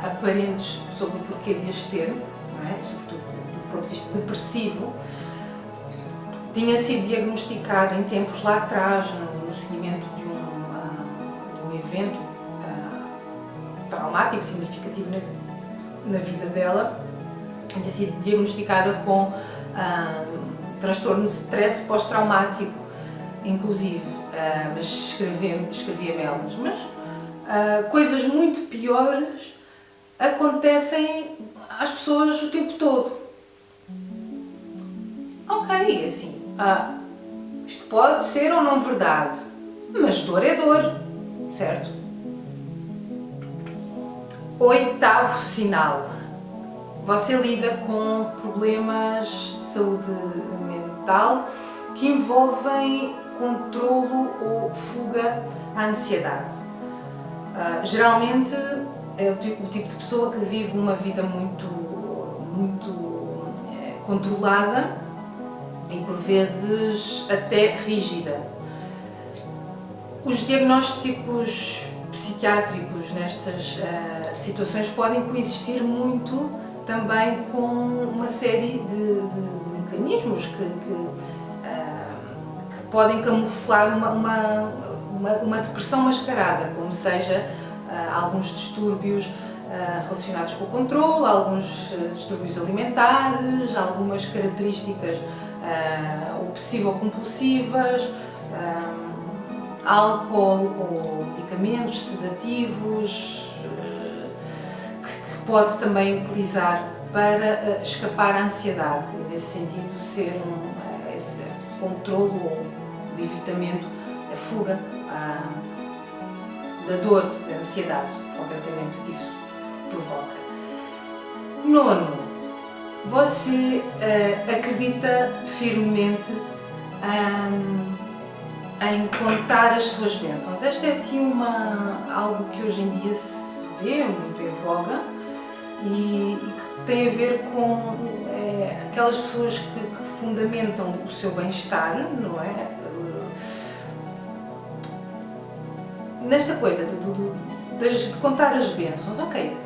aparentes sobre o porquê de as ter, não é? Sobretudo do ponto de vista depressivo. Tinha sido diagnosticada em tempos lá atrás, no seguimento de um evento traumático, significativo na vida dela. Tinha sido diagnosticada com transtorno de stress pós-traumático, inclusive, mas escrevia elas. Mas coisas muito piores acontecem às pessoas o tempo todo. Ok, assim, isto pode ser ou não verdade, mas dor é dor, certo? 8º sinal. Você lida com problemas de saúde mental que envolvem controlo ou fuga à ansiedade. Geralmente é o tipo de pessoa que vive uma vida muito controlada e por vezes até rígida. Os diagnósticos psiquiátricos nestas situações podem coexistir muito também com uma série de mecanismos que podem camuflar uma depressão mascarada, como seja alguns distúrbios relacionados com o controle, alguns distúrbios alimentares, algumas características obsessivo-compulsivas, álcool ou medicamentos sedativos, que pode também utilizar para escapar à ansiedade, e nesse sentido ser esse controlo ou o evitamento, a fuga da dor, da ansiedade, concretamente, que isso provoca. 9. Você acredita firmemente em contar as suas bênçãos. Esta é assim algo que hoje em dia se vê muito em voga e que tem a ver com aquelas pessoas que fundamentam o seu bem-estar, não é? Nesta coisa de contar as bênçãos, ok.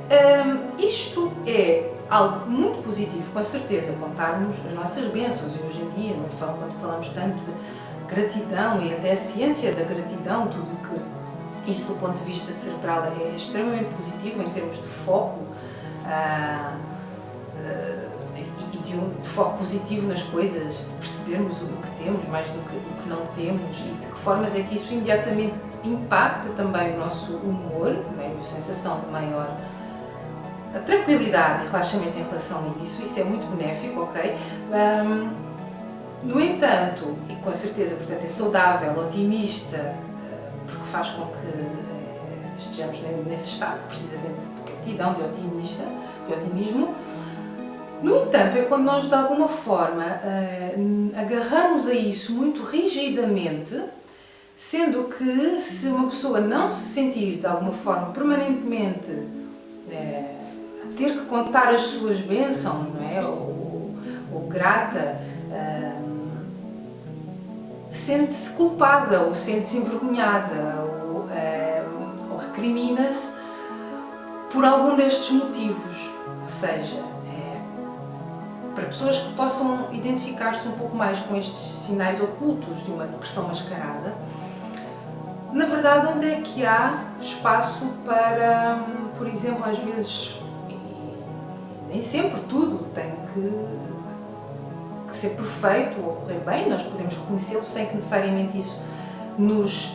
Isto é algo muito positivo, com certeza, contarmos as nossas bênçãos, e hoje em dia, quando falamos tanto de gratidão e até a ciência da gratidão, tudo que isso do ponto de vista cerebral é extremamente positivo em termos de foco e de foco positivo nas coisas, de percebermos o que temos mais do que não temos e de que formas é que isso imediatamente impacta também o nosso humor, a sensação de maior tranquilidade e relaxamento em relação a isso é muito benéfico, ok? No entanto, e com certeza, portanto, é saudável, otimista, porque faz com que estejamos nesse estado, precisamente, de gratidão, de otimismo. No entanto, é quando nós, de alguma forma, agarramos a isso muito rigidamente, sendo que se uma pessoa não se sentir, de alguma forma, permanentemente a ter que contar as suas bênçãos, não é? ou grata, sente-se culpada ou sente-se envergonhada ou recrimina-se por algum destes motivos, ou seja, para pessoas que possam identificar-se um pouco mais com estes sinais ocultos de uma depressão mascarada, na verdade, onde é que há espaço para, por exemplo, às vezes, e nem sempre tudo tem que ser perfeito ou correr bem, nós podemos reconhecê-lo sem que necessariamente isso nos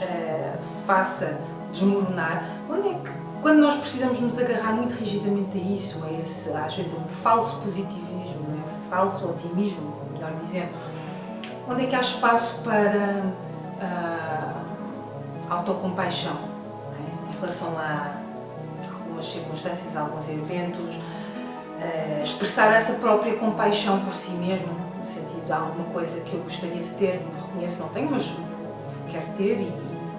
faça desmoronar. Onde é que, quando nós precisamos nos agarrar muito rigidamente a isso, a esse, às vezes, um falso positivismo, um falso otimismo, melhor dizendo, onde é que há espaço para autocompaixão, em relação a algumas circunstâncias, a alguns eventos, expressar essa própria compaixão por si mesmo, no sentido de alguma coisa que eu gostaria de ter, me reconheço, não tenho, mas quero ter e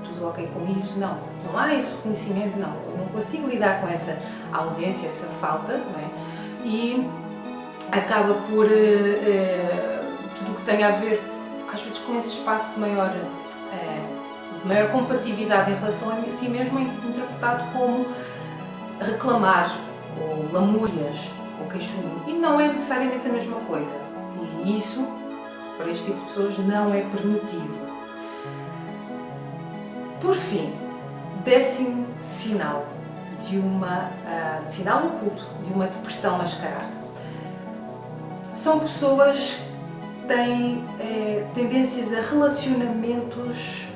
tudo ok com isso. Não há esse reconhecimento, não. Eu não consigo lidar com essa ausência, essa falta, não é? E acaba por tudo o que tem a ver com esse espaço de maior compassividade em relação a si mesmo, é interpretado como reclamar, ou lamúrias, ou queixume. E não é necessariamente a mesma coisa. E isso, para este tipo de pessoas, não é permitido. Por fim, 10º sinal sinal oculto de uma depressão mascarada. São pessoas que têm tendências a relacionamentos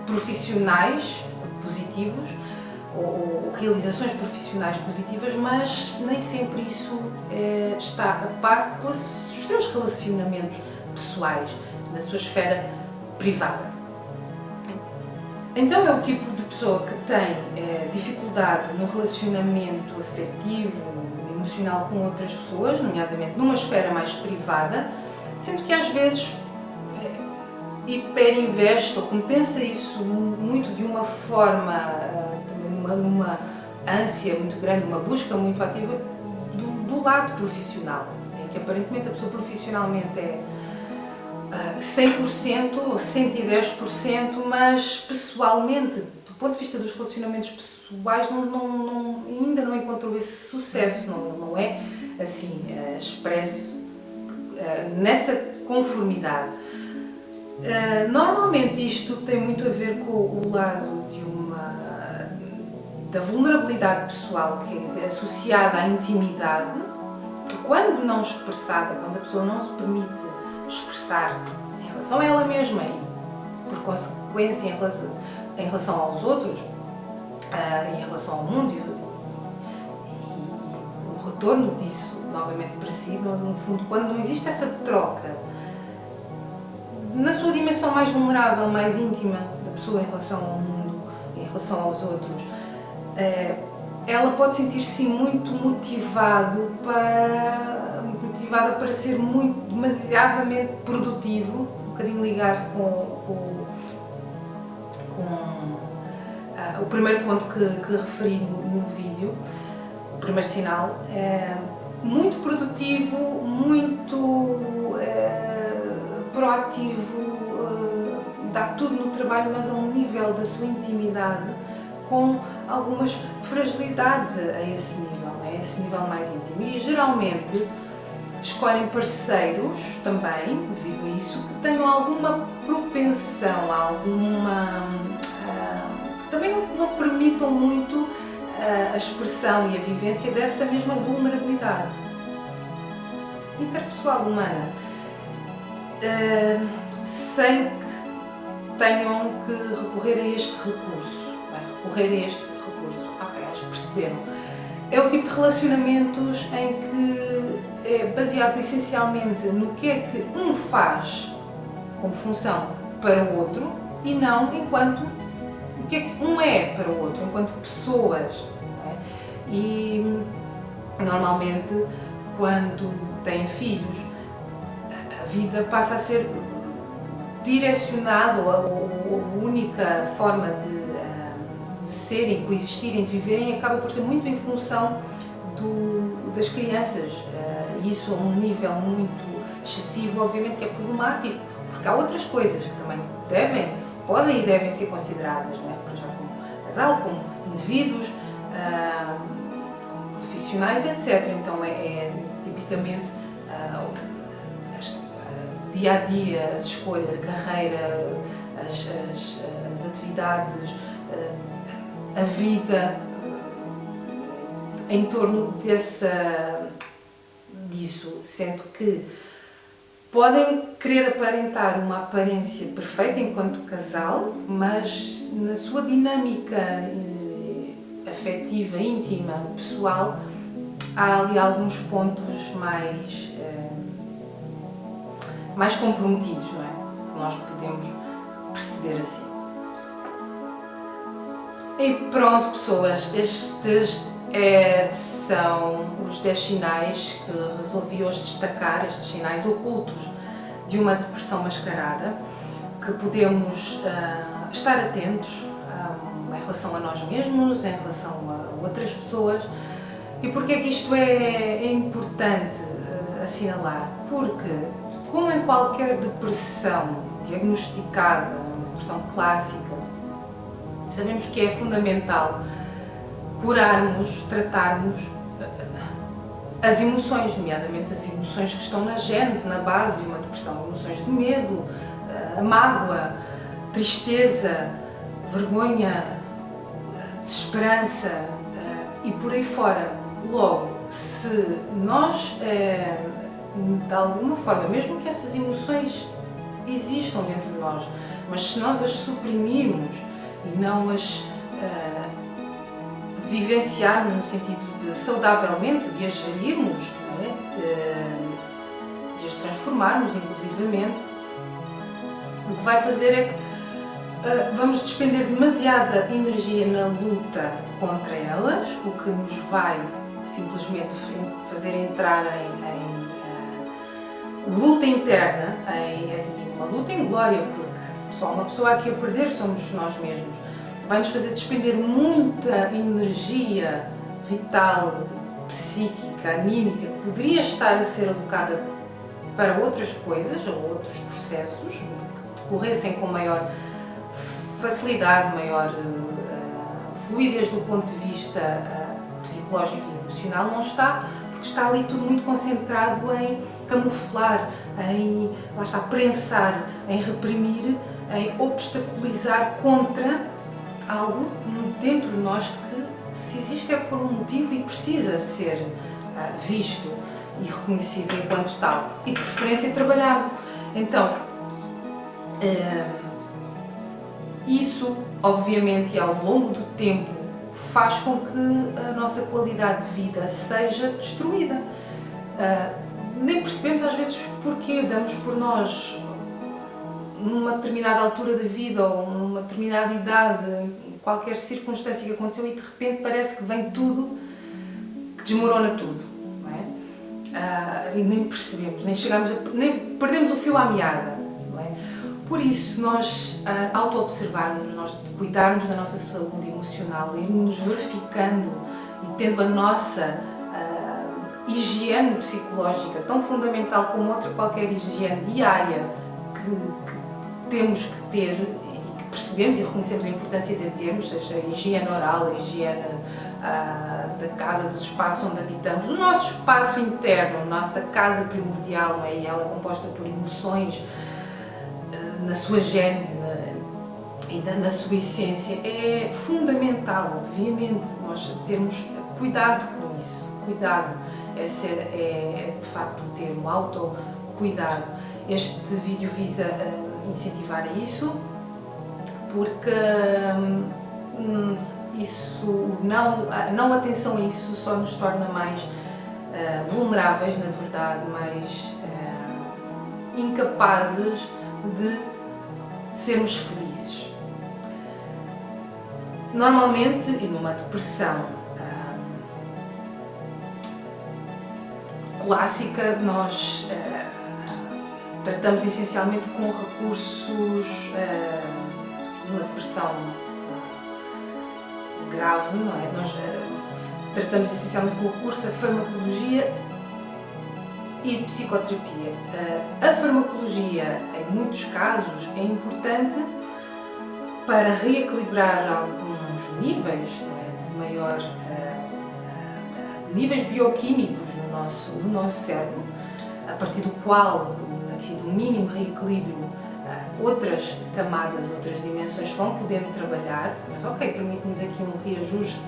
profissionais positivos ou realizações profissionais positivas, mas nem sempre isso está a par com os seus relacionamentos pessoais, na sua esfera privada. Então é o tipo de pessoa que tem dificuldade no relacionamento afetivo, emocional com outras pessoas, nomeadamente numa esfera mais privada, sendo que às vezes hiperinveste ou compensa isso muito de uma forma, numa ânsia muito grande, uma busca muito ativa do lado profissional, em que aparentemente a pessoa profissionalmente é 100% ou 110%, mas pessoalmente, do ponto de vista dos relacionamentos pessoais, ainda não encontrou esse sucesso, não é assim expresso nessa conformidade. Normalmente isto tem muito a ver com o lado da vulnerabilidade pessoal, que é associada à intimidade, que quando não expressada, quando a pessoa não se permite expressar em relação a ela mesma e, por consequência, em relação aos outros, em relação ao mundo e o retorno disso novamente para si, no fundo, quando não existe essa troca na sua dimensão mais vulnerável, mais íntima da pessoa em relação ao mundo, em relação aos outros, ela pode sentir-se muito motivada para ser demasiadamente produtivo, um bocadinho ligado com o primeiro ponto que referi no vídeo, o primeiro sinal, muito produtivo, muito proativo, dá tudo no trabalho, mas a um nível da sua intimidade com algumas fragilidades a esse nível mais íntimo. E geralmente escolhem parceiros também, devido a isso, que tenham alguma propensão, que também não permitam muito a expressão e a vivência dessa mesma vulnerabilidade interpessoal humana, sem que tenham que recorrer a este recurso. Ok, acho que perceberam. É o tipo de relacionamentos em que é baseado essencialmente no que é que um faz como função para o outro e não enquanto o que é que um é para o outro, enquanto pessoas. Não é? E normalmente, quando têm filhos, a vida passa a ser direcionada, ou a única forma de serem, coexistirem, de viverem, acaba por ser muito em função das crianças. Isso a um nível muito excessivo, obviamente que é problemático, porque há outras coisas que também podem e devem ser consideradas, não é? Já como casal, como indivíduos, como profissionais, etc. Então tipicamente dia a dia, as escolhas, a carreira, as atividades, a vida em torno disso, sendo que podem querer aparentar uma aparência perfeita enquanto casal, mas na sua dinâmica afetiva, íntima, pessoal, há ali alguns pontos mais comprometidos, não é? Que nós podemos perceber assim. E pronto, pessoas, estes são os 10 sinais que resolvi hoje destacar, estes sinais ocultos de uma depressão mascarada, que podemos estar atentos em relação a nós mesmos, em relação a outras pessoas. E porquê é que isto é importante assinalar? Porque como em qualquer depressão diagnosticada, uma depressão clássica, sabemos que é fundamental curarmos, tratarmos as emoções, nomeadamente as emoções que estão na gênese, na base de uma depressão, emoções de medo, a mágoa, tristeza, vergonha, desesperança e por aí fora. Logo, se nós, de alguma forma, mesmo que essas emoções existam dentro de nós, mas se nós as suprimirmos e não as vivenciarmos no sentido de saudavelmente, de as gerirmos, não é? De as transformarmos, inclusivamente, o que vai fazer é que vamos despender demasiada energia na luta contra elas, o que nos vai simplesmente fazer entrar em luta interna, em uma luta em glória, porque pessoal, uma pessoa aqui a perder somos nós mesmos. Vai-nos fazer despender muita energia vital, psíquica, anímica, que poderia estar a ser alocada para outras coisas ou outros processos que decorressem com maior facilidade, maior fluidez do ponto de vista psicológico e emocional, não está, porque está ali tudo muito concentrado em camuflar, em, lá está, prensar, em reprimir, em obstaculizar contra algo dentro de nós que, se existe, é por um motivo e precisa ser visto e reconhecido enquanto tal, e de preferência trabalhado. Então, isso, obviamente, e ao longo do tempo, faz com que a nossa qualidade de vida seja destruída. Nem percebemos às vezes porquê, damos por nós numa determinada altura da vida ou numa determinada idade, em qualquer circunstância que aconteceu, e de repente parece que vem tudo, que desmorona tudo, não é? E nem percebemos, nem perdemos o fio à meada, não é? Por isso, nós auto-observarmos, nós cuidarmos da nossa saúde emocional, irmos verificando e tendo a nossa higiene psicológica, tão fundamental como outra qualquer higiene diária que temos que ter e que percebemos e reconhecemos a importância de termos, seja a higiene oral, a higiene da casa, dos espaços onde habitamos, o nosso espaço interno, a nossa casa primordial, não é? E ela é composta por emoções na sua gênese e na sua essência. É fundamental, obviamente, nós termos cuidado com isso, cuidado. Esse é de facto o termo, autocuidado. Este vídeo visa incentivar a isso, porque isso, não atenção a isso só nos torna mais vulneráveis, na verdade, mais incapazes de sermos felizes. Normalmente, e numa depressão clássica, nós tratamos essencialmente com recursos, numa depressão grave, não é? Nós tratamos essencialmente com o recurso à farmacologia e psicoterapia. A farmacologia, em muitos casos, é importante para reequilibrar alguns níveis, não é? De maior níveis bioquímicos no nosso cérebro, a partir do qual, aqui do mínimo reequilíbrio, outras camadas, outras dimensões vão podendo trabalhar. Mas ok, permite-nos aqui um reajuste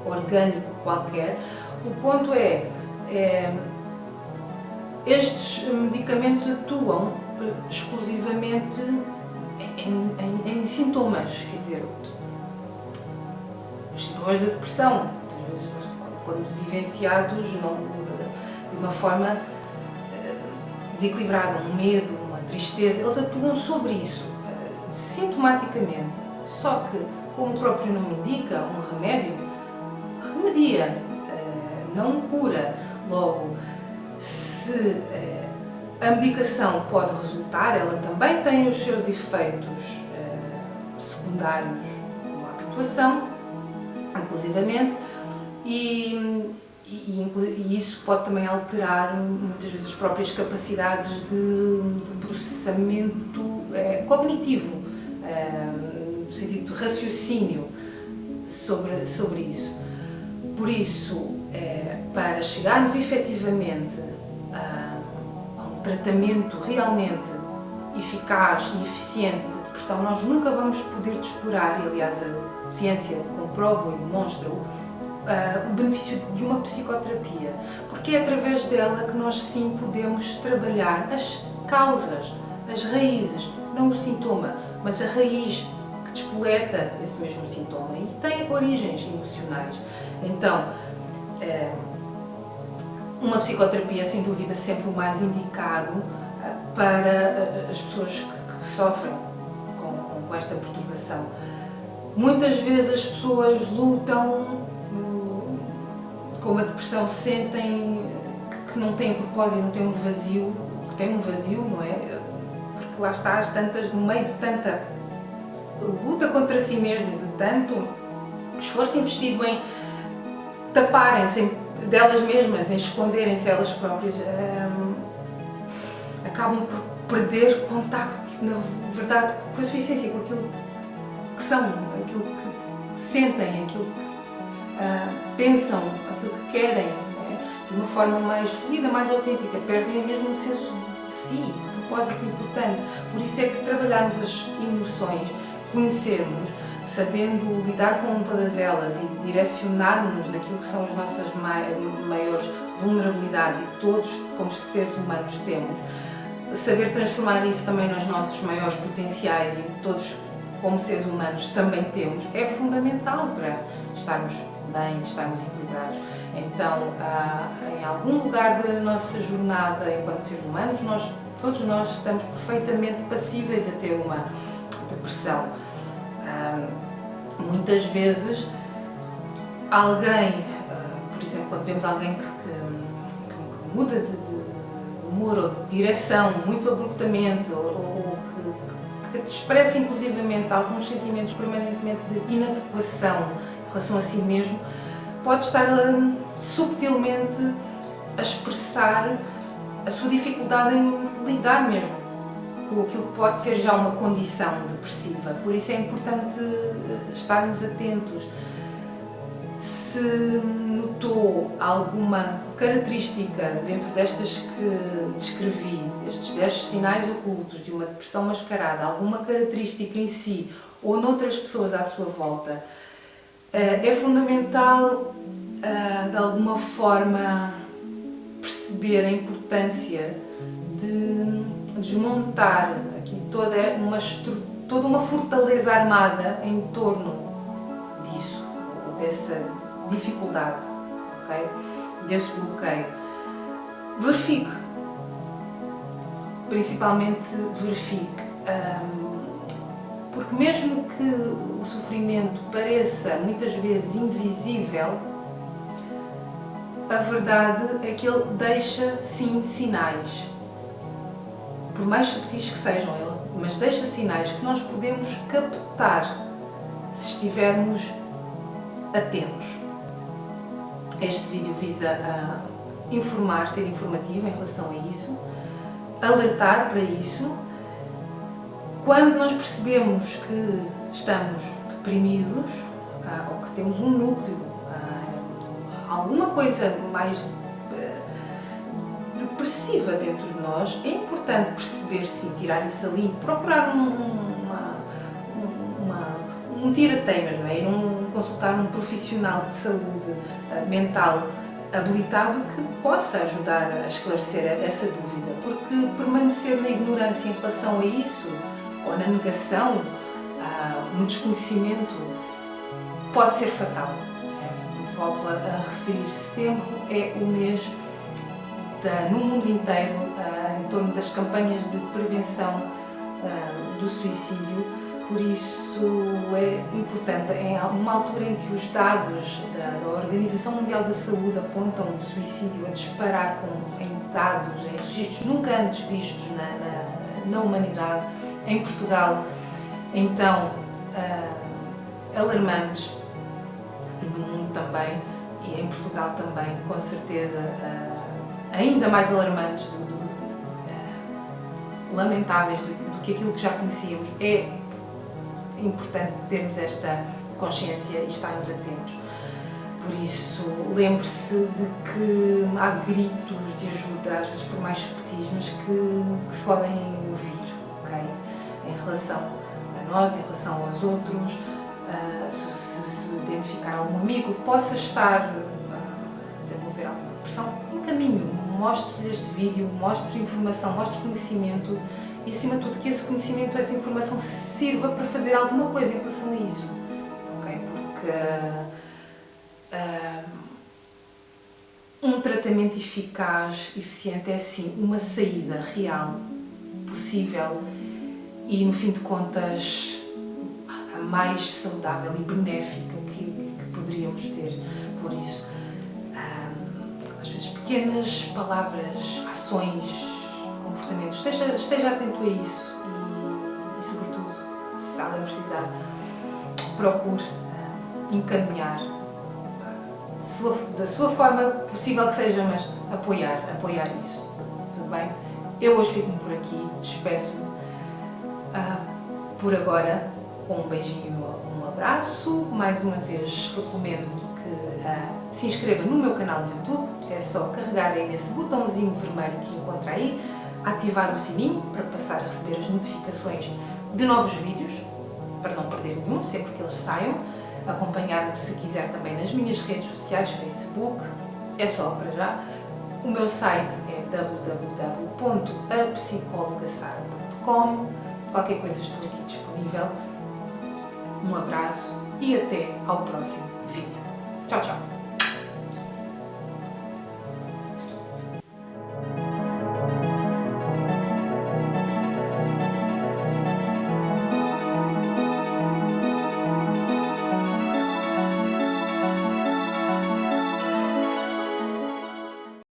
orgânico qualquer. O ponto é estes medicamentos atuam exclusivamente em sintomas, quer dizer, os sintomas da depressão, às vezes, quando vivenciados de uma forma desequilibrada, um medo, uma tristeza, eles atuam sobre isso, sintomaticamente. Só que, como o próprio nome indica, um remédio remedia, não cura. Logo, se a medicação pode resultar, ela também tem os seus efeitos secundários, como a habituação, inclusivamente, e e isso pode também alterar muitas vezes as próprias capacidades de processamento cognitivo, no sentido de raciocínio sobre isso. Por isso, para chegarmos efetivamente a um tratamento realmente eficaz e eficiente de depressão, nós nunca vamos poder explorar, e aliás a ciência comprova e demonstra o benefício de uma psicoterapia, porque é através dela que nós sim podemos trabalhar as causas, as raízes, não o sintoma, mas a raiz que despoleta esse mesmo sintoma e tem origens emocionais. Então, uma psicoterapia é sem dúvida sempre o mais indicado para as pessoas que sofrem com esta perturbação. Muitas vezes as pessoas lutam com a depressão, sentem que não têm propósito, não têm um vazio, que têm um vazio, não é? Porque lá está, as tantas, no meio de tanta luta contra si mesmo, de tanto esforço investido em taparem-se delas mesmas, em esconderem-se elas próprias, acabam por perder contacto, na verdade, com a sua essência, com aquilo que são, aquilo que sentem, aquilo que pensam, aquilo que querem, de uma forma mais fluida, mais autêntica, perdem mesmo um senso de si, de propósito importante. Por isso é que trabalharmos as emoções, conhecermos, sabendo lidar com todas elas e direcionarmos naquilo que são as nossas maiores vulnerabilidades e que todos, como seres humanos, temos, saber transformar isso também nos nossos maiores potenciais e que todos, como seres humanos, também temos, é fundamental para estarmos bem, estarmos equilibrados. Então, em algum lugar da nossa jornada enquanto seres humanos, todos nós estamos perfeitamente passíveis a ter uma depressão. Muitas vezes, alguém, por exemplo, quando vemos alguém que muda de humor ou de direção muito abruptamente, ou que expressa inclusivamente alguns sentimentos permanentemente de inadequação em relação a si mesmo, pode estar subtilmente a expressar a sua dificuldade em lidar mesmo com aquilo que pode ser já uma condição depressiva. Por isso é importante estarmos atentos. Se notou alguma característica dentro destas que descrevi, estes 10 sinais ocultos de uma depressão mascarada, alguma característica em si ou noutras pessoas à sua volta, é fundamental, de alguma forma, perceber a importância de desmontar aqui toda uma fortaleza armada em torno disso, dessa dificuldade, okay? Desse bloqueio. Verifique, principalmente verifique, porque mesmo que o sofrimento pareça muitas vezes invisível, a verdade é que ele deixa sim sinais, por mais subtis que sejam, mas deixa sinais que nós podemos captar se estivermos atentos. Este vídeo visa informar, ser informativo em relação a isso, alertar para isso. Quando nós percebemos que estamos deprimidos, ou que temos um núcleo, alguma coisa mais depressiva dentro de nós, é importante perceber se tirar isso ali, procurar um tira-teimas, não é? Ir consultar um profissional de saúde mental habilitado que possa ajudar a esclarecer essa dúvida, porque permanecer na ignorância em relação a isso, ou na negação, no desconhecimento, pode ser fatal. Volto a referir, setembro é o mês no mundo inteiro em torno das campanhas de prevenção do suicídio, por isso é importante, é uma altura em que os dados da Organização Mundial da Saúde apontam o suicídio a disparar em dados, em registros nunca antes vistos na humanidade, em Portugal, então alarmantes, e no mundo também, e em Portugal também, com certeza, ainda mais alarmantes, lamentáveis do que aquilo que já conhecíamos. É importante termos esta consciência e estarmos atentos. Por isso, lembre-se de que há gritos de ajuda, às vezes por mais sutis, mas que se podem ouvir, ok? Em relação a nós, em relação aos outros, se identificar algum amigo que possa estar a desenvolver alguma depressão, encaminhe, mostre-lhe este vídeo, mostre informação, mostre conhecimento e, acima de tudo, que esse conhecimento, essa informação sirva para fazer alguma coisa em relação a isso, ok? Porque um tratamento eficaz, eficiente, é sim uma saída real, possível e, no fim de contas, a mais saudável e benéfica que poderíamos ter. Por isso, às vezes pequenas palavras, ações, comportamentos, esteja atento a isso e sobretudo, se alguém precisar, procure encaminhar da sua forma possível que seja, mas apoiar isso. Tudo bem? Eu hoje fico por aqui, despeço-me por agora, um beijinho, um abraço. Mais uma vez recomendo que se inscreva no meu canal de YouTube. É só carregar aí nesse botãozinho vermelho que encontra aí, ativar o sininho para passar a receber as notificações de novos vídeos, para não perder nenhum, sempre que eles saiam. Acompanhar-me, se quiser, também nas minhas redes sociais, Facebook, é só para já. O meu site é www.apsicologasara.com. Qualquer coisa estou aqui disponível. Um abraço e até ao próximo vídeo. Tchau, tchau!